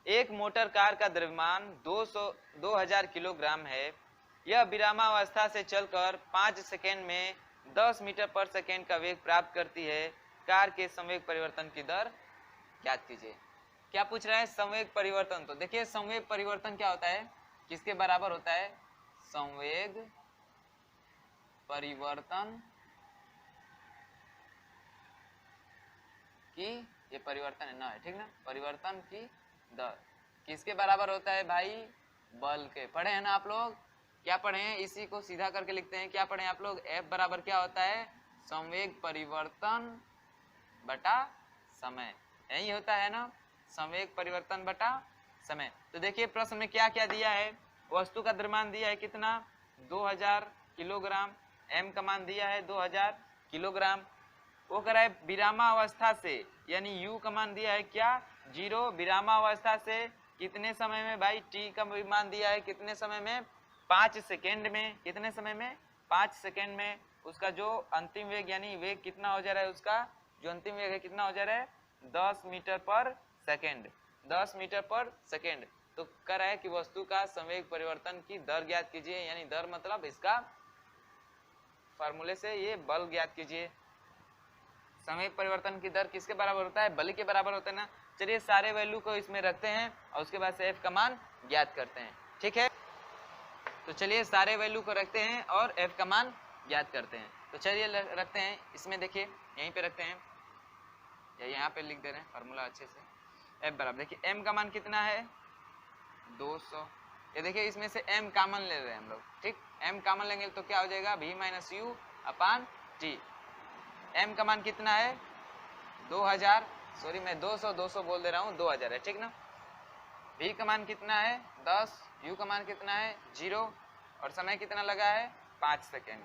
एक motor car का द्रव्यमान 2000 किलोग्राम है। यह विरामावस्था से चलकर 5 सेकेंड में 10 मीटर पर सेकेंड का वेग प्राप्त करती है। कार के संवेग परिवर्तन की दर ज्ञात कीजिए। क्या पूछ रहा है? संवेग परिवर्तन। तो देखिए संवेग परिवर्तन क्या होता है, किसके बराबर होता है? संवेग परिवर्तन की, ये परिवर्तन है ना, है ठीक ना, परिवर्तन की दर किसके बराबर होता है भाई? बल के। पढ़े हैं ना आप लोग? क्या पढ़े हैं? इसी को सीधा करके लिखते हैं। क्या पढ़े आप लोग? F बराबर क्या होता है? संवेग परिवर्तन बटा समय। यही होता है ना, संवेग परिवर्तन बटा समय। तो देखिए प्रश्न में क्या क्या दिया है। वस्तु का द्रव्यमान दिया है कितना? 2000 किलोग्राम। m का मान दिया है 2000 किलोग्राम। वो कह रहा है विरामावस्था से, यानी u का मान दिया है क्या? 0। विरामावस्था से कितने समय में भाई? t का मान दिया है कितने समय में? 5 सेकेंड में। कितने समय में? 5 सेकेंड में। उसका जो अंतिम वेग यानी वेग कितना हो जा रहा है, उसका जो अंतिम वेग है कितना हो जा रहा है? 10 metre per second. 10 metre per second. तो कह रहा है कि वस्तु का संवेग परिवर्तन की दर ज्ञात कीजिए, यानी दर मतलब इसका फार्मूले से ये बल ज्ञात कीजिए। संवेग परिवर्तन की दर किसके बराबर होता है? बल के बराबर होता है ना। चलिए सारे वैल्यू को इसमें रखते हैं और उसके बाद से f का मान ज्ञात करते हैं, ठीक है। तो चलिए सारे वैल्यू को रखते हैं और f का मान ज्ञात करते हैं। तो चलिए रखते हैं इसमें, देखिए यहीं पे रखते हैं या यहाँ पे लिख दे रहे हैं फार्मूला अच्छे से। f बराबर, देखिए m का मान कितना है? 200। ये देखिए इसमें से m कॉमन ले रहे हैं हम लोग, ठीक। m कॉमन लेंगे तो क्या हो जाएगा? v minus you upon T. m का मान कितना है? 2000, सॉरी मैं 200 बोल दे रहा हूँ, 2000 है, ठीक ना। v का मान कितना है? 10। u का मान कितना है? 0। और समय कितना लगा है? 5 सेकेंड।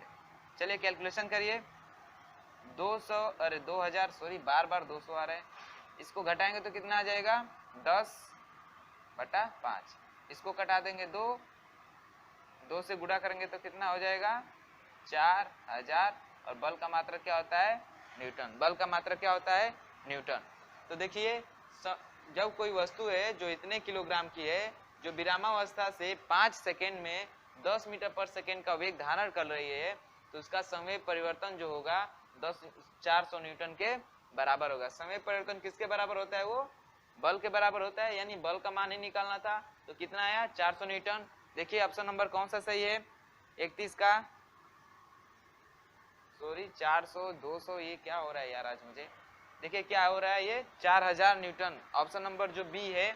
चलिए कैलकुलेशन करिए। 200, अरे 2000, सॉरी बार बार 200 आ रहा है। इसको घटाएंगे तो कितना आ जाएगा? 10 बटा 5। इसको कटा देंगे 2 से गुणा करेंगे तो कितना हो जाएगा? 4000। और बल का मात्रक क्या होता है? न्यूटन। बल का मात्रक क्या होता है? न्यूटन। तो देखिए जब कोई वस्तु है जो इतने किलोग्राम की है, जो विरामावस्था से 5 सेकेंड में 10 मीटर पर सेकेंड का वेग धारण कर रही है, तो उसका संवेग परिवर्तन जो होगा 400 न्यूटन के बराबर होगा। संवेग परिवर्तन किसके बराबर होता है? वो बल के बराबर होता है, यानी बल का मान ही निकालना था। तो कितना आया? 400 न्यूटन। देखिए ऑप्शन नंबर कौन सा सही है? 31 का, सॉरी 400, 200, ये क्या हो रहा है यार आज मुझे। देखिए क्या हो रहा है, ये 4000 न्यूटन। ऑप्शन नंबर जो बी है,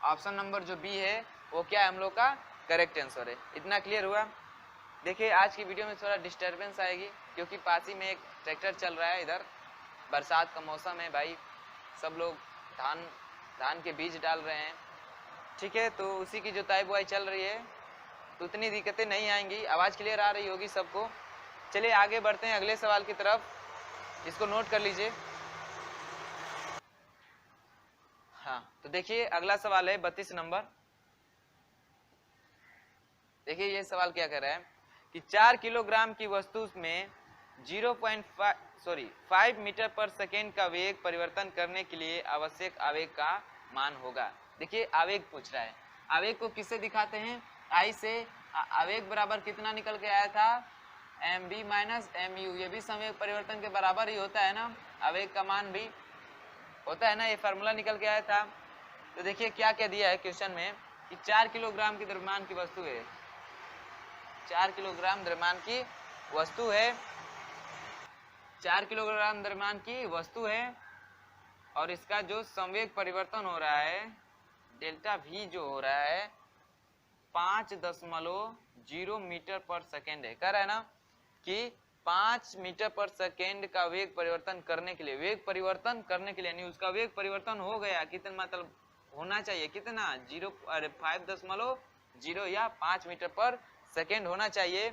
ऑप्शन नंबर जो बी है वो क्या है हम लोग का? करेक्ट आंसर है। इतना क्लियर हुआ? देखिए आज की वीडियो में थोड़ा डिस्टरबेंस आएगी क्योंकि पास ही में एक ट्रैक्टर चल रहा है। इधर बरसात का मौसम है भाई, सब लोग धान के बीज डाल रहे हैं, ठीक है। तो उसी की जोताई बुआई चल रही है, तो उतनी दिक्कतें नहीं आएंगी। आवाज़ क्लियर आ रही होगी सबको। चलिए आगे बढ़ते हैं अगले सवाल की तरफ, इसको नोट कर लीजिए। हाँ तो देखिए अगला सवाल है 32 नंबर। देखिए ये सवाल क्या कर रहा है कि 4 किलोग्राम की वस्तु में 5 मीटर पर सेकेंड का वेग परिवर्तन करने के लिए आवश्यक आवेग का मान होगा। देखिए आवेग पूछ रहा है। आवेग को किससे दिखाते हैं? आई से। आवेग बराबर कितना निकल के आया था? mv minus mu। ये भी संवेग परिवर्तन के बराबर ही होता है ना, आवेग का मान भी होता है ना, ये फार्मूला निकल के आया था। तो देखिए क्या क्या दिया है क्वेश्चन में कि 4 किलोग्राम की द्रव्यमान की वस्तु है, 4 किलोग्राम द्रव्यमान की वस्तु है, 4 किलोग्राम द्रव्यमान की वस्तु है, और इसका जो संवेग परिवर्तन हो रहा है डेल्टा v जो हो रहा है 5.0 मीटर पर सेकेंड है। कह रहा है ना कि 5 मीटर पर सेकेंड का वेग परिवर्तन करने के लिए, वेग परिवर्तन करने के लिए नहीं, उसका वेग परिवर्तन हो गया कितना, मतलब होना चाहिए कितना? 5.0 या 5 मीटर पर सेकेंड होना चाहिए।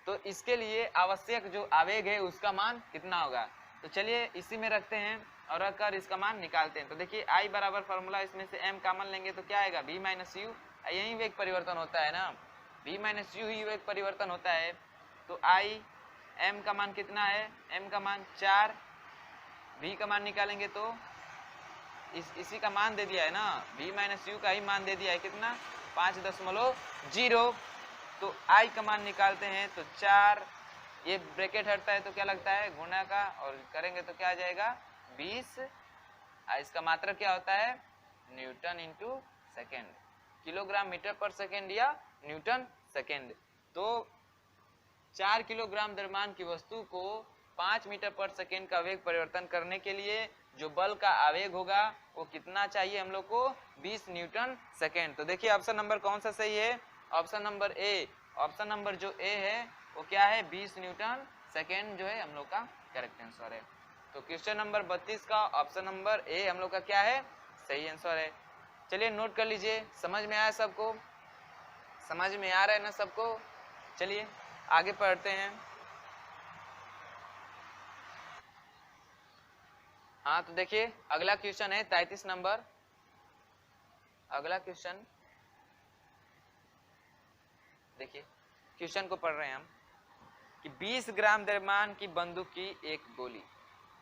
तो इसके लिए आवश्यक जो आवेग है उसका मान कितना होगा? तो चलिए इसी में रखते हैं और रखकर इसका मान निकालते हैं। तो देखिए आई बराबर फार्मूला, इसमें से m कॉमन लेंगे तो क्या आएगा? v minus you. यही वेग परिवर्तन होता है ना, v माइनस यू ही वेग परिवर्तन होता है। तो आई m का मान कितना है? m का मान 4, v का मान निकालेंगे तो इसी का मान दे दिया है ना, v माइनस यू का ही मान दे दिया है कितना 5.0। तो i का मान निकालते हैं तो 4, ये ब्रैकेट हटता है तो क्या लगता है गुणा का, और करेंगे तो क्या आ जाएगा 20। इसका मात्रक क्या होता है newton into second, kilogram metre per second या न्यूटन सेकेंड। तो 4 किलोग्राम द्रव्यमान की वस्तु को 5 मीटर पर सेकेंड का वेग परिवर्तन करने के लिए जो बल का आवेग होगा वो कितना चाहिए हम लोग को 20 न्यूटन सेकेंड। तो देखिए ऑप्शन नंबर कौन सा सही है, option number A. Option number जो ए है वो क्या है 20 न्यूटन सेकेंड जो है हम लोग का करेक्ट आंसर है। तो क्वेश्चन नंबर 32 का ऑप्शन नंबर ए हम लोग का क्या है सही आंसर है। चलिए नोट कर लीजिए, समझ में आया सबको, समझ में आ रहा है ना सबको। चलिए आगे पढ़ते हैं। हाँ तो देखिए अगला क्वेश्चन है 33 नंबर। अगला क्वेश्चन देखिए, क्वेश्चन को पढ़ रहे हैं हम कि 20 ग्राम द्रव्यमान की बंदूक की एक गोली,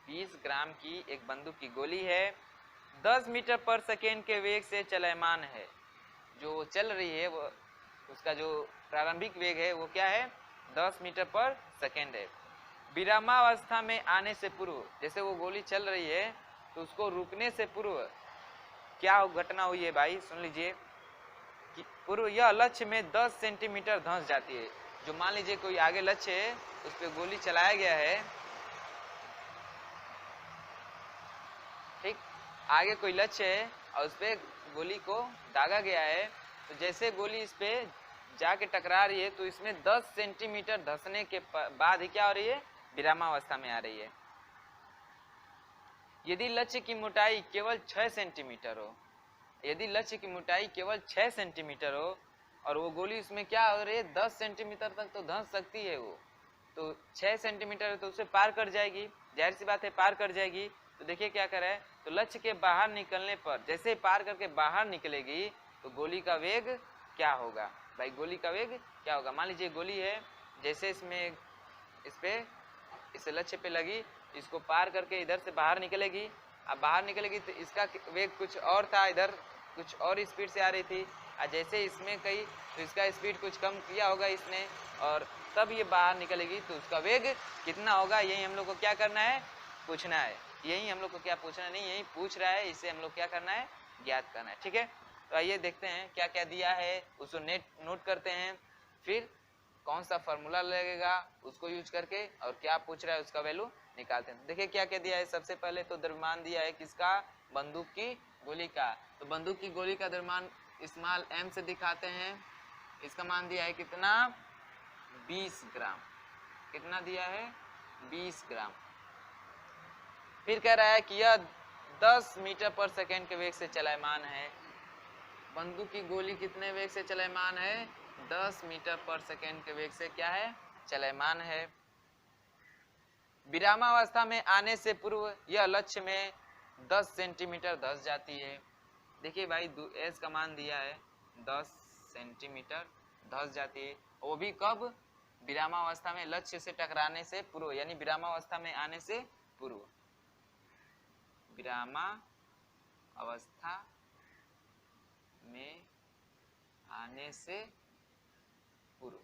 20 ग्राम की एक बंदूक की गोली है, 10 मीटर पर सेकेंड के वेग से चलयमान है। जो चल रही है वो उसका जो प्रारंभिक वेग है वो क्या है 10 मीटर पर सेकेंड है। विरामावस्था में आने से पूर्व, जैसे वो गोली चल रही है तो उसको रुकने से पूर्व क्या घटना हुई है भाई सुन लीजिए कि पूर्व यह लक्ष्य में 10 सेंटीमीटर धंस जाती है। जो मान लीजिए कोई आगे लक्ष्य है उस पर गोली चलाया गया है, ठीक, आगे कोई लक्ष्य है और उस पर गोली को दागा गया है, तो जैसे गोली इस पे जाके टकरा रही है तो इसमें 10 सेंटीमीटर धंसने के बाद ही क्या हो रही है विरामावस्था में आ रही है। यदि लक्ष्य की मोटाई केवल 6 सेंटीमीटर हो, यदि लक्ष्य की मोटाई केवल 6 सेंटीमीटर हो और वो गोली उसमें क्या हो रही है 10 सेंटीमीटर तक तो धंस सकती है वो, तो 6 सेंटीमीटर है तो उसे पार कर जाएगी, जाहिर सी बात है पार कर जाएगी। तो देखिए क्या करे, तो लक्ष्य के बाहर निकलने पर जैसे पार करके बाहर निकलेगी तो गोली का वेग क्या होगा भाई, गोली का वेग क्या होगा। मान लीजिए गोली है, जैसे इसमें इस पे इस लक्ष्य पे लगी, इसको पार करके इधर से बाहर निकलेगी, अब बाहर निकलेगी तो इसका वेग कुछ और था, इधर कुछ और स्पीड से आ रही थी, और जैसे इसमें कही तो इसका स्पीड कुछ कम किया होगा इसने और तब ये बाहर निकलेगी तो उसका वेग कितना होगा, यही हम लोग को क्या करना है पूछना है। यही हम लोग को क्या पूछना नहीं, यही पूछ रहा है, इसे हम लोग क्या करना है ज्ञात करना है। ठीक है, तो आइए देखते हैं क्या क्या दिया है, उसको नोट करते हैं, फिर कौन सा फॉर्मूला लगेगा उसको यूज करके और क्या पूछ रहा है उसका वैल्यू निकालते हैं। देखिए क्या क्या दिया है, सबसे पहले तो द्रव्यमान दिया है किसका, बंदूक की गोली का। तो बंदूक की गोली का द्रव्यमान स्मॉल m से दिखाते हैं, इसका मान दिया है कितना 20 ग्राम, कितना दिया है 20 ग्राम। फिर कह रहा है कि यह 10 मीटर पर सेकेंड के वेग से चलायमान है। बंदूक की गोली कितने वेग से चलायमान है, 10 मीटर पर सेकेंड के वेग से क्या है चलायमान है। विरामावस्था में आने से पूर्व यह लक्ष्य में 10 सेंटीमीटर धंस जाती है। देखिए भाई एस का मान दिया है 10 सेंटीमीटर धंस जाती है, वो भी कब, विरामावस्था में लक्ष्य से टकराने से पूर्व, यानी विरामावस्था में आने से पूर्व, विरामावस्था में आने से पूर्व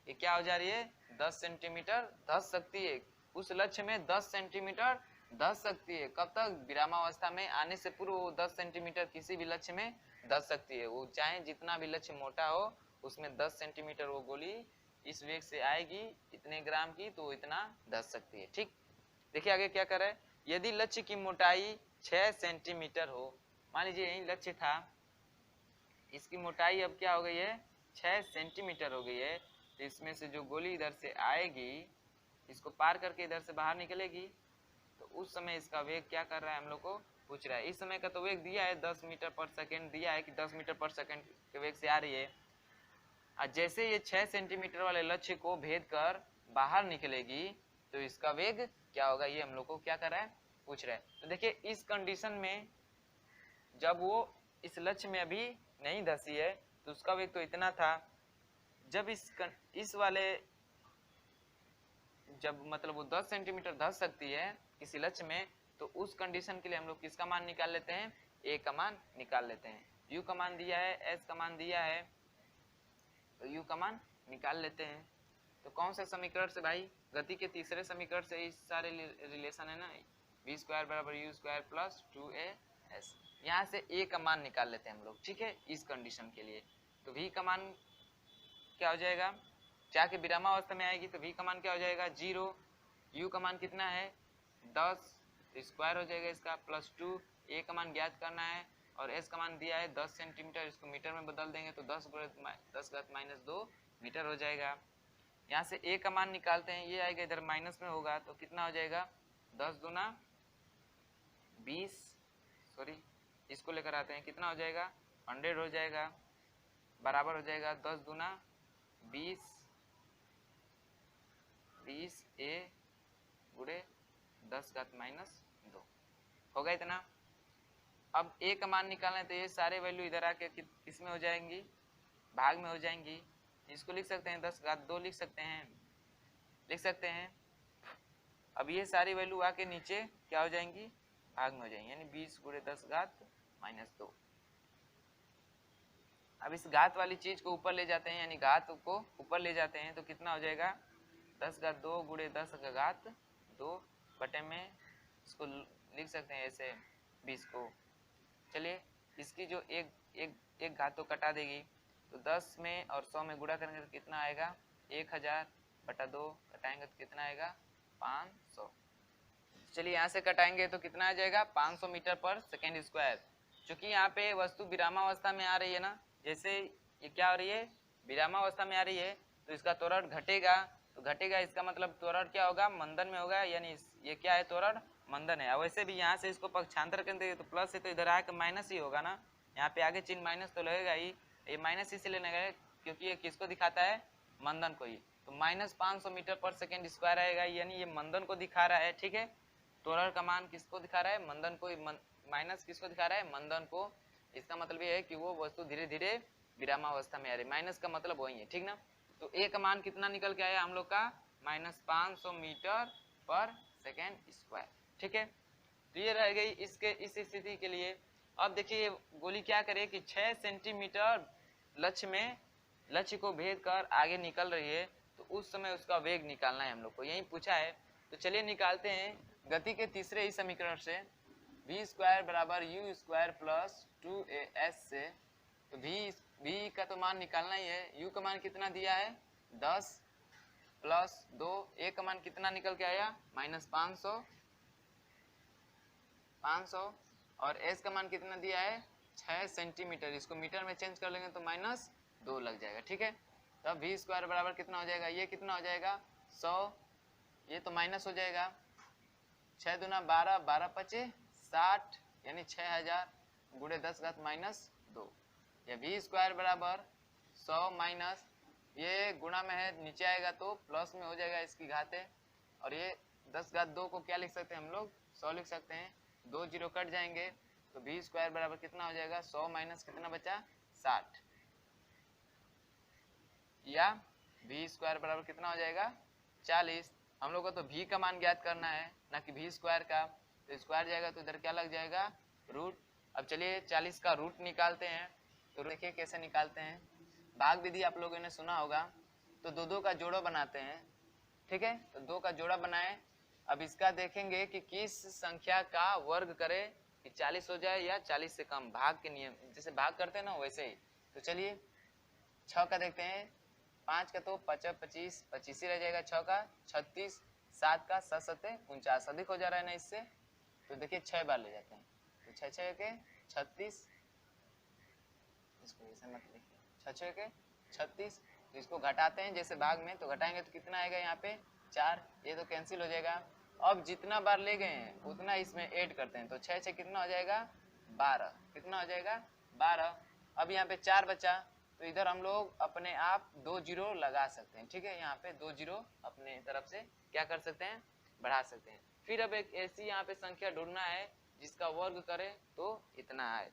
ये क्या हो जा रही है 10 सेंटीमीटर धंस सकती है, उस लक्ष्य में 10 सेंटीमीटर धंस सकती है। कब तक, विरामावस्था में आने से पूर्व वो 10 सेंटीमीटर किसी भी लक्ष्य में धंस सकती है। वो चाहे जितना भी लक्ष्य मोटा हो उसमें 10 सेंटीमीटर वो गोली इस वेग से आएगी इतने ग्राम की, तो इतना धंस सकती है। ठीक, देखिए आगे क्या कर रहा है, यदि लक्ष्य की मोटाई 6 सेंटीमीटर हो, मान लीजिए यही लक्ष्य था, इसकी मोटाई अब क्या हो गई है 6 सेंटीमीटर हो गई है, तो इसमें से जो गोली इधर से आएगी इसको पार करके इधर से बाहर निकलेगी, तो उस समय इसका वेग क्या कर रहा है हम लोग को पूछ रहा है। इस समय का तो वेग दिया है 10 मीटर पर सेकेंड दिया है कि 10 मीटर पर सेकेंड के वेग से आ रही है, और जैसे ये 6 सेंटीमीटर वाले लक्ष्य को भेद कर बाहर निकलेगी तो इसका वेग क्या होगा, ये हम लोग को क्या कर रहा है पूछ रहा है। तो देखिए इस कंडीशन में जब वो इस लक्ष्य में अभी नहीं धसी है तो उसका वेग तो इतना था, जब इस वाले जब मतलब वो 10 सेंटीमीटर धस सकती है किसी लक्ष्य में, तो उस कंडीशन के लिए हम लोग किसका मान निकाल लेते हैं, ए का मान निकाल लेते हैं। यू का मान दिया है, एस का मान दिया है, तो यू का मान निकाल लेते हैं। तो कौन से समीकरण से भाई, गति के तीसरे समीकरण से इस सारे रिलेशन है ना, वी स्क्वायर बराबर यू स्क्वायर प्लस 2as, यहाँ से ए का मान निकाल लेते हैं हम लोग, ठीक है, इस कंडीशन के लिए। तो वी का मान क्या हो जाएगा, जाके विरामावस्था में आएगी तो वी का मान क्या हो जाएगा 0, यू का मान कितना है 10, स्क्वायर हो जाएगा इसका प्लस 2, ए का मान ज्ञात करना है और एस का मान दिया है 10 सेंटीमीटर, इसको मीटर में बदल देंगे तो 10 घात माइनस 2 मीटर हो जाएगा। यहाँ से ए का मान निकालते हैं, ये आएगा इधर माइनस में होगा तो कितना हो जाएगा 10 दूना 20, सॉरी इसको लेकर आते हैं, कितना हो जाएगा 100 हो जाएगा, बराबर हो जाएगा 10 दूना 20 ए गुणे 10 घात माइनस 2 होगा इतना। अब ए का मान निकालना है तो ये सारे वैल्यू इधर आके किस में हो जाएंगी, भाग में हो जाएंगी। इसको लिख सकते हैं 10 घात 2 लिख सकते हैं। अब ये सारी वैल्यू आके नीचे क्या हो जाएंगी, भाग में हो जाएंगी, यानी 20 गुणे 10 घात माइनस 2। अब इस घात वाली चीज को ऊपर ले जाते हैं, यानी घात को ऊपर ले जाते हैं तो कितना हो जाएगा 10 घात 2 गुणे 10 का घात 2 बटे में, इसको लिख सकते हैं ऐसे 20 को। चलिए इसकी जो एक घात तो कटा देगी, तो 10 में और 100 में गुणा करेंगे तो कितना आएगा 1000 बटा 2 कटाएंगे तो कितना आएगा 500। चलिए यहाँ से कटाएंगे तो कितना आ जाएगा 500 मीटर पर सेकेंड स्क्वायर। क्योंकि यहाँ पे वस्तु विरामावस्था में आ रही है ना, जैसे ये क्या हो रही है विरामावस्था में आ रही है तो इसका त्वरण घटेगा, तो घटेगा इसका मतलब त्वरण क्या होगा मंदन में होगा, यानी ये क्या है त्वरण मंदन है। वैसे भी यहाँ से इसको पक्षांतर करेंगे तो प्लस है तो इधर आके माइनस ही होगा ना, यहाँ पे आगे चिन्ह माइनस तो लगेगा ही, ये माइनस इसलिए लगेगा क्योंकि ये किसको दिखाता है मंदन को ही, तो minus 500 metre per second square आएगा, यानी ये मंदन को दिखा रहा है, ठीक है। त्वरण का मान किसको दिखा रहा है मंदन को, माइनस किसको दिखा रहा है मंदन को। इसका मतलब ये है कि वो वस्तु धीरे धीरे विरामावस्था में आ रही, माइनस का मतलब वही है, ठीक ना। तो ए का मान कितना निकल के आया हम लोग का minus 500 metre per second square, ठीक है। तो ये रह गई इसके इस स्थिति के लिए। अब देखिए गोली क्या करे कि 6 सेंटीमीटर लक्ष्य को भेद कर आगे निकल रही है, तो उस समय उसका वेग निकालना है हम लोग को, यही पूछा है। तो चलिए निकालते हैं गति के तीसरे ही समीकरण से, वी स्क्वायर बराबर यू स्क्वायर प्लस 2as से। तो v का तो मान निकालना ही है, u का मान कितना दिया है 10 प्लस 2, a का मान कितना निकल के आया माइनस 500 और s का मान कितना दिया है 6 सेंटीमीटर, इसको मीटर में चेंज कर लेंगे तो माइनस 2 लग जाएगा, ठीक है। तब वी स्क्वायर बराबर कितना हो जाएगा, ये कितना हो जाएगा 100, ये तो माइनस हो जाएगा 6 दूना 12, 12 पचे 60, यानी 6000 गुणे 10 घात माइनस 2। या वी स्क्वायर बराबर 100 माइनस, ये गुणा में है नीचे आएगा तो प्लस में हो जाएगा इसकी घात है, और ये 10 घात 2 को क्या लिख सकते हैं हम लोग 100 लिख सकते हैं, 2 जीरो कट जाएंगे तो वी स्क्वायर बराबर कितना हो जाएगा 100 माइनस कितना बचा 60, या वी स्क्वायर बराबर कितना हो जाएगा 40। हम लोग को तो v का मान ज्ञात करना है ना कि v स्क्वायर का, तो स्क्वायर जाएगा तो इधर क्या लग जाएगा रूट। अब चलिए 40 का रूट निकालते हैं, तो देखिए कैसे निकालते हैं। भाग विधि आप लोगों ने सुना होगा, तो दो का जोड़ा बनाते हैं, ठीक है। तो 2 का जोड़ा बनाए, अब इसका देखेंगे कि किस संख्या का वर्ग करे कि 40 हो जाए या 40 से कम, भाग के नियम जैसे भाग करते हैं ना वैसे ही। तो चलिए 6 का देखते हैं, 5 का तो 25 25 ही रह जाएगा, 6 का 36, 7 का 7 7 49, अधिक हो जा रहा है ना इससे, तो देखिए 6 बार ले जाते हैं, तो 6 6 के 36, इसको ऐसे मत लिखिए, 6 6 के 36, तो इसको घटाते हैं जैसे भाग में, तो घटाएंगे तो कितना आएगा यहाँ पे 4, ये तो कैंसिल हो जाएगा। अब जितना बार ले गए हैं उतना इसमें ऐड करते हैं, तो 6 6 कितना हो जाएगा 12, कितना हो जाएगा 12। अब यहाँ पे 4 बचा, तो इधर हम लोग अपने आप 2 जीरो लगा सकते हैं, ठीक है। यहाँ पे 2 जीरो अपने तरफ से क्या कर सकते हैं बढ़ा सकते हैं। फिर अब एक ऐसी यहाँ पे संख्या ढूंढना है जिसका वर्ग करे तो इतना आए।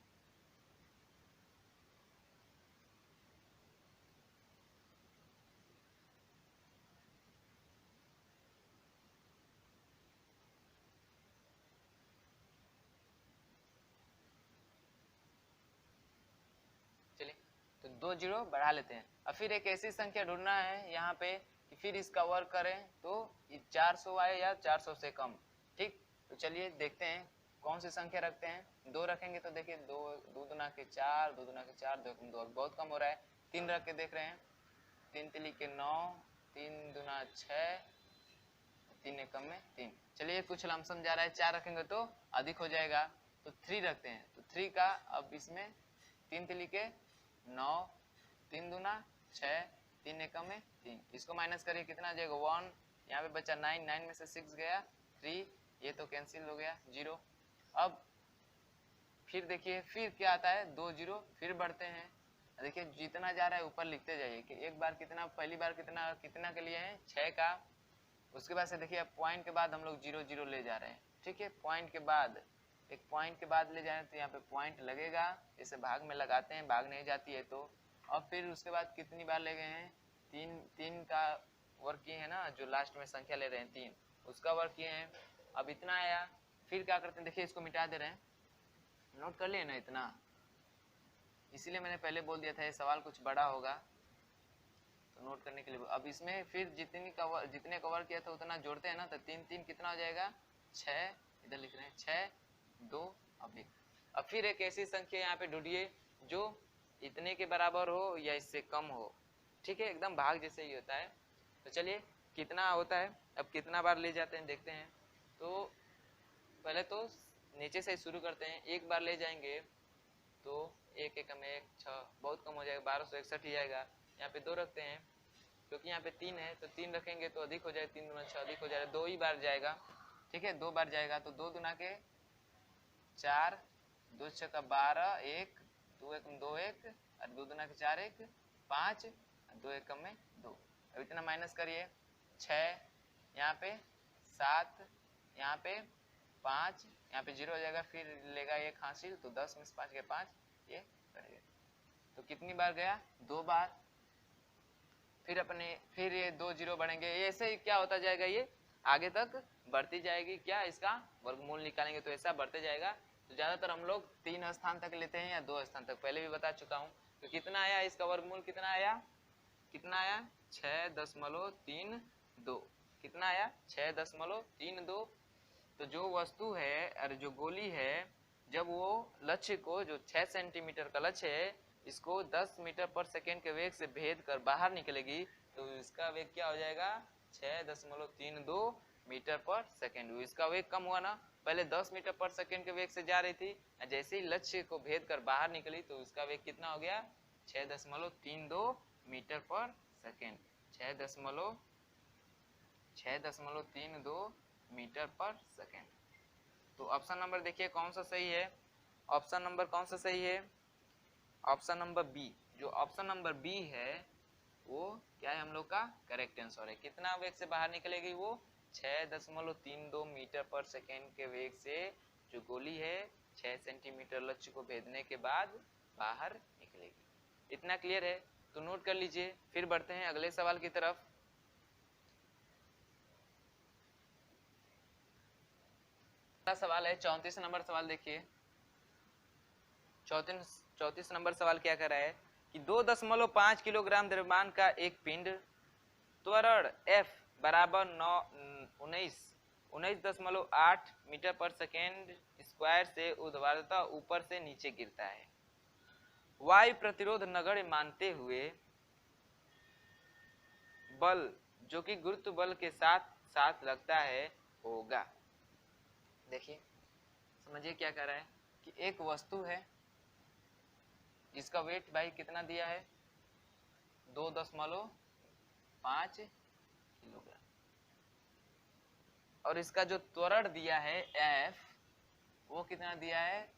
2 जीरो बढ़ा लेते हैं। अब फिर एक ऐसी संख्या ढूंढना है यहाँ पे कि फिर इसका वर्ग करें तो 400 आए या 400 से कम। ठीक, तो चलिए देखते हैं कौन सी संख्या रखते हैं। 2 रखेंगे तो देखिए 2 2 दूना के 4, 2 दूना के 4, 2 2 बहुत कम हो रहा है। 3 रख के देख रहे हैं, 3 तिली के 9, 3 दूना 6, 3 एकम में 3। चलिए कुछ लमसम जा रहा है, 4 रखेंगे तो अधिक हो जाएगा, तो 3 रखते हैं। तो 3 का अब इसमें 3 तिली के 9, 3 दूना 6, 3 एकम में 3, इसको माइनस करिए कितना आ जाएगा 1, यहाँ पे बचा 9, 9 में से 6 गया 3, ये तो कैंसिल हो गया 0। अब फिर देखिए फिर क्या आता है 2 जीरो, फिर बढ़ते हैं। देखिए जितना जा रहा है ऊपर लिखते जाइए कि एक बार कितना, पहली बार कितना कितना के लिए है 6 का। उसके बाद से देखिए अब पॉइंट के बाद हम लोग 0 0 ले जा रहे हैं। ठीक है, पॉइंट के बाद एक पॉइंट के बाद ले जा रहे हैं तो यहाँ पे पॉइंट लगेगा, जैसे भाग में लगाते हैं, भाग नहीं जाती है तो। और फिर उसके बाद कितनी बार ले गए हैं 3 का वर्क किए हैं ना, जो लास्ट में संख्या ले रहे हैं 3, उसका वर्क किए हैं। अब इतना आया, फिर क्या करते हैं देखिए इसको मिटा दे रहे हैं, नोट कर लिए ना इतना, इसीलिए मैंने पहले बोल दिया था ये सवाल कुछ बड़ा होगा तो नोट करने के लिए। अब इसमें फिर जितने कवर किया था उतना जोड़ते हैं ना, तो 3 3 कितना हो जाएगा 6, इधर लिख रहे हैं 6 2 अभी। अब फिर एक ऐसी संख्या यहाँ पे ढूंढिए जो इतने के बराबर हो या इससे कम हो। ठीक है, एकदम भाग जैसे ही होता है। तो चलिए कितना होता है, अब कितना बार ले जाते हैं देखते हैं। तो पहले तो नीचे से शुरू करते हैं, एक बार ले जाएंगे तो 1 एकम 1 6, बहुत कम हो जाएगा 1261 ही आएगा। यहाँ पे 2 रखते हैं क्योंकि यहाँ पे 3 है, तो 3 रखेंगे तो अधिक हो जाएगा, 3 दूना 6 अधिक हो जाएगा, 2 ही बार जाएगा। ठीक है, 2 बार जाएगा तो 2 दूना के 4, 2 6 का 12, 1 2 एकम 2 1, और 2 दूना के 4 1 5, 2 एकम में 2। अब इतना माइनस करिए 6, यहाँ पे 7, यहाँ पे 5, यहाँ पे 0 हो जाएगा, फिर लेगा 1 हासिल तो 10 में से 5 गया 5, ये कट गया। तो कितनी बार गया 2 बार। फिर ये 2 जीरो बढ़ेंगे, ऐसे ही क्या होता जाएगा, ये आगे तक बढ़ती जाएगी। क्या इसका वर्गमूल निकालेंगे तो ऐसा बढ़ते जाएगा। तो ज्यादातर हम लोग 3 स्थान तक लेते हैं या 2 स्थान तक, पहले भी बता चुका हूँ। तो कितना आया इसका वर्गमूल, कितना आया 6.32। कितना आया 6.32। तो जो वस्तु है और जो गोली है, जब वो लक्ष्य को, जो 6 सेंटीमीटर का लक्ष्य है, इसको 10 मीटर पर सेकेंड के वेग से भेद कर बाहर निकलेगी तो इसका वेग क्या हो जाएगा 6.32 मीटर पर सेकेंड। इसका वेग कम हुआ ना, पहले 10 मीटर पर सेकेंड के वेग से जा रही थी, जैसे ही लक्ष्य को भेद कर बाहर निकली तो इसका वेग कितना हो गया 6.32 metre per second. 6.32 metre per second. तो ऑप्शन नंबर देखिए कौन सा सही है। ऑप्शन नंबर कौन सा सही है, ऑप्शन नंबर बी। जो ऑप्शन नंबर बी है वो क्या है हम लोग का करेक्ट आंसर है। कितना वेग से बाहर निकलेगी वो 6.32 मीटर पर सेकेंड के वेग से जो गोली है 6 सेंटीमीटर लक्ष्य को भेदने के बाद बाहर निकलेगी। इतना क्लियर है तो नोट कर लीजिए। फिर बढ़ते हैं अगले सवाल की तरफ। सवाल है 34 नंबर सवाल। देखिए 34 नंबर सवाल क्या कर रहा है कि 2.5 किलोग्राम द्रव्यमान का एक पिंड त्वरण F बराबर 19.8 मीटर पर सेकेंड स्क्वायर से ऊर्ध्वाधरता ऊपर से नीचे गिरता है। वायु प्रतिरोध नगण्य मानते हुए बल जो कि गुरुत्व बल के साथ साथ लगता है होगा। देखिए समझिए क्या कर रहा है कि एक वस्तु है जिसका वेट भाई कितना दिया है 2.5 किलोग्राम, और इसका जो त्वरण दिया है F वो कितना दिया है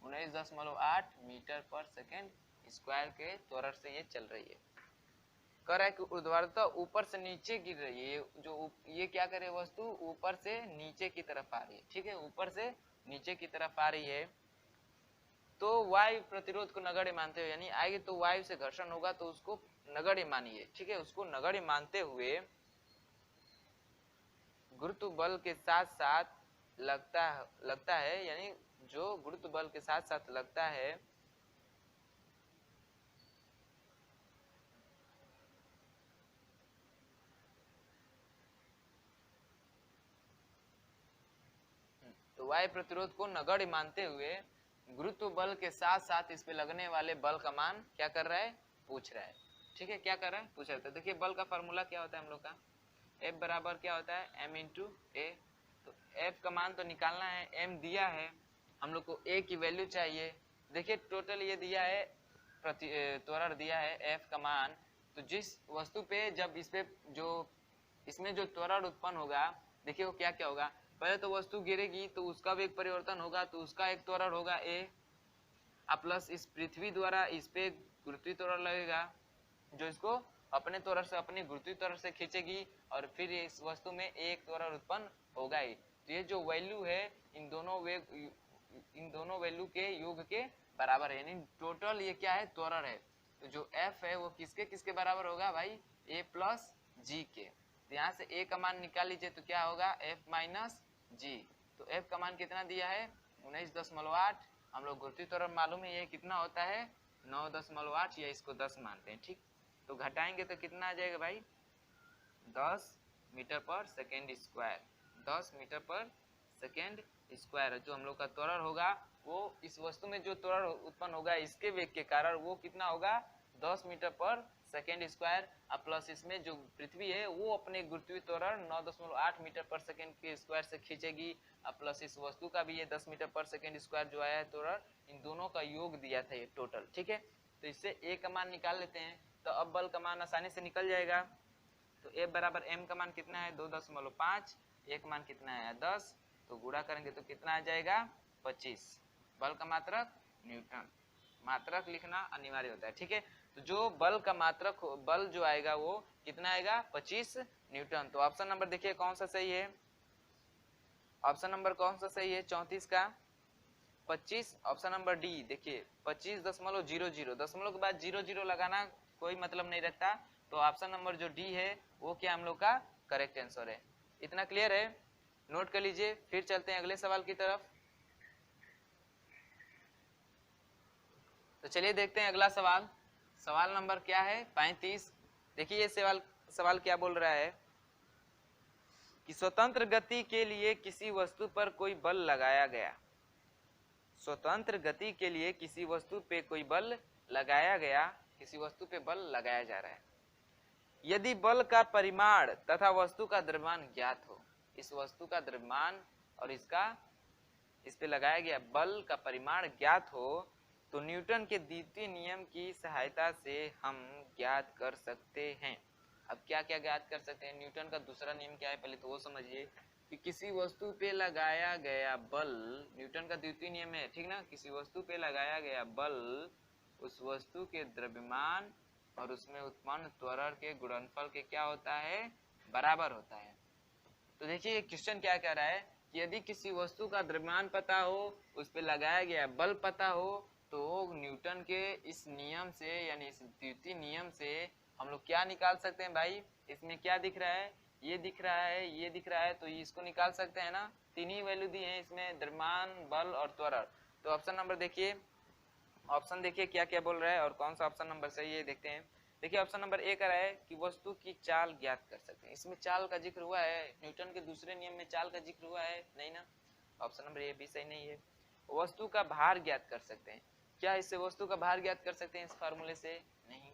19.8 मीटर पर सेकेंड स्क्वायर के त्वरण से ये चल रही है। कह रहा है कि ऊर्ध्वाधरता ऊपर से नीचे गिर रही है। ये क्या करे वस्तु ऊपर से नीचे की तरफ आ रही है। ठीक है, ऊपर से नीचे की तरफ आ रही है तो वायु प्रतिरोध को नगण्य मानते हुए, यानी आएगी तो वायु से घर्षण होगा तो उसको नगण्य मानिए। ठीक है, उसको नगण्य मानते हुए गुरुत्व बल के साथ साथ लगता है, यानी जो गुरुत्व बल के साथ साथ लगता है तो वायु प्रतिरोध को नगण्य मानते हुए गुरुत्व बल के साथ साथ इस पे लगने वाले बल का मान क्या कर रहा है, पूछ रहा है। ठीक है, क्या कर रहा है, पूछ रहा है। तो देखिए बल का फॉर्मूला क्या होता है हम लोग का, F बराबर क्या होता है, m इंटू ए। तो F का मान तो निकालना है, m दिया है, हम लोग को a की वैल्यू चाहिए। देखिए टोटल ये दिया है, त्वरण दिया है F का मान। तो जिस वस्तु पे जब इस पे जो इसमें जो त्वरण उत्पन्न होगा, देखिए वो क्या क्या होगा, पहले तो वस्तु गिरेगी तो उसका वेग परिवर्तन होगा, तो उसका एक त्वरण होगा a, प्लस इस पृथ्वी द्वारा इस पे गुरुत्वीय त्वरण लगेगा जो इसको अपने त्वरण से अपनी गुरुत्वीय त्वरण से खींचेगी, और फिर इस वस्तु में एक त्वरण उत्पन्न होगा ही। तो ये जो वैल्यू है इन दोनों वैल्यू के योग के बराबर है, यानी टोटल ये क्या है, त्वरण है। तो जो F है वो किसके किसके बराबर होगा भाई, a प्लस जी के। तो यहाँ से a का मान निकाल लीजिए तो क्या होगा, F माइनस जी। तो F का मान कितना दिया है, 19.8। हम लोग गुरुत्वीय त्वरण मालूम है ये कितना होता है, 9.8, या इसको 10 मानते हैं। ठीक, तो घटाएंगे तो कितना आ जाएगा भाई, 10 metre per second square. 10 metre per second square जो हम लोग का त्वरण होगा, वो इस वस्तु में जो त्वरण उत्पन्न होगा इसके वेग के कारण वो कितना होगा, 10 मीटर पर सेकेंड स्क्वायर। अब प्लस इसमें जो पृथ्वी है वो अपने गुरुत्वीय त्वरण 9.8 मीटर पर सेकेंड के स्क्वायर से खींचेगी। अब प्लस इस वस्तु का भी ये 10 मीटर पर सेकेंड स्क्वायर जो आया है त्वरण, इन दोनों का योग दिया था ये टोटल। ठीक है, तो इससे a का मान निकाल लेते हैं, तो अब बल का मान आसानी से निकल जाएगा। तो F बराबर m का मान कितना है, 2.5, a का मान कितना है 10, तो गुणा करेंगे तो कितना आ जाएगा 25। बल का मात्रक न्यूटन, मात्रक लिखना अनिवार्य होता है। ठीक है, तो जो बल का मात्रक बल जो आएगा वो कितना आएगा, 25 न्यूटन। तो ऑप्शन नंबर देखिए कौन सा सही है, ऑप्शन नंबर कौन सा सही है, 34 का 25। ऑप्शन नंबर डी देखिए 25.00, दशमलव के बाद 00 लगाना कोई मतलब नहीं रखता, तो ऑप्शन नंबर जो डी है वो क्या हम लोग का करेक्ट आंसर है। इतना क्लियर है, नोट कर लीजिए। फिर चलते हैं अगले सवाल की तरफ। तो चलिए देखते हैं अगला सवाल, सवाल नंबर क्या है 35। देखिए ये सवाल क्या बोल रहा है कि स्वतंत्र गति के लिए किसी वस्तु पर कोई बल लगाया गया, स्वतंत्र गति के लिए किसी वस्तु पे कोई बल लगाया गया, किसी वस्तु पे बल लगाया जा रहा है। यदि बल का परिमाण तथा वस्तु का द्रव्यमान ज्ञात हो, इस वस्तु का द्रव्यमान और इस पे लगाया गया बल का परिमाण ज्ञात हो, तो न्यूटन के द्वितीय नियम की सहायता से हम ज्ञात कर सकते हैं। अब क्या क्या ज्ञात कर सकते हैं, न्यूटन का दूसरा नियम क्या है पहले तो वो समझिए कि किसी वस्तु पे लगाया गया बल, न्यूटन का द्वितीय नियम है, ठीक ना, किसी वस्तु पे लगाया गया बल उस वस्तु के द्रव्यमान और उसमें उत्पन्न त्वरण के गुणनफल के क्या होता है, बराबर होता है। तो देखिए क्वेश्चन क्या कह रहा है कि यदि किसी वस्तु का द्रव्यमान पता हो, उस पे लगाया गया बल पता हो, तो न्यूटन के इस नियम से यानी इस द्वितीय नियम से हम लोग क्या निकाल सकते हैं भाई, इसमें क्या दिख रहा है, ये दिख रहा है, ये दिख रहा है, तो इसको निकाल सकते हैं ना। तीन ही वैल्यू दी है इसमें, द्रव्यमान, बल और त्वरण। तो ऑप्शन नंबर देखिए, ऑप्शन देखिए क्या क्या बोल रहा है और कौन सा ऑप्शन नंबर सही है देखते हैं। देखिए ऑप्शन नंबर ए कह रहा है कि वस्तु की चाल ज्ञात कर सकते हैं, इसमें चाल का जिक्र हुआ है, न्यूटन के दूसरे नियम में चाल का जिक्र हुआ है नहीं ना, ऑप्शन नंबर ए भी सही नहीं है। वस्तु का भार ज्ञात कर सकते हैं, क्या इससे वस्तु का भार ज्ञात कर सकते हैं इस फार्मूले से, नहीं।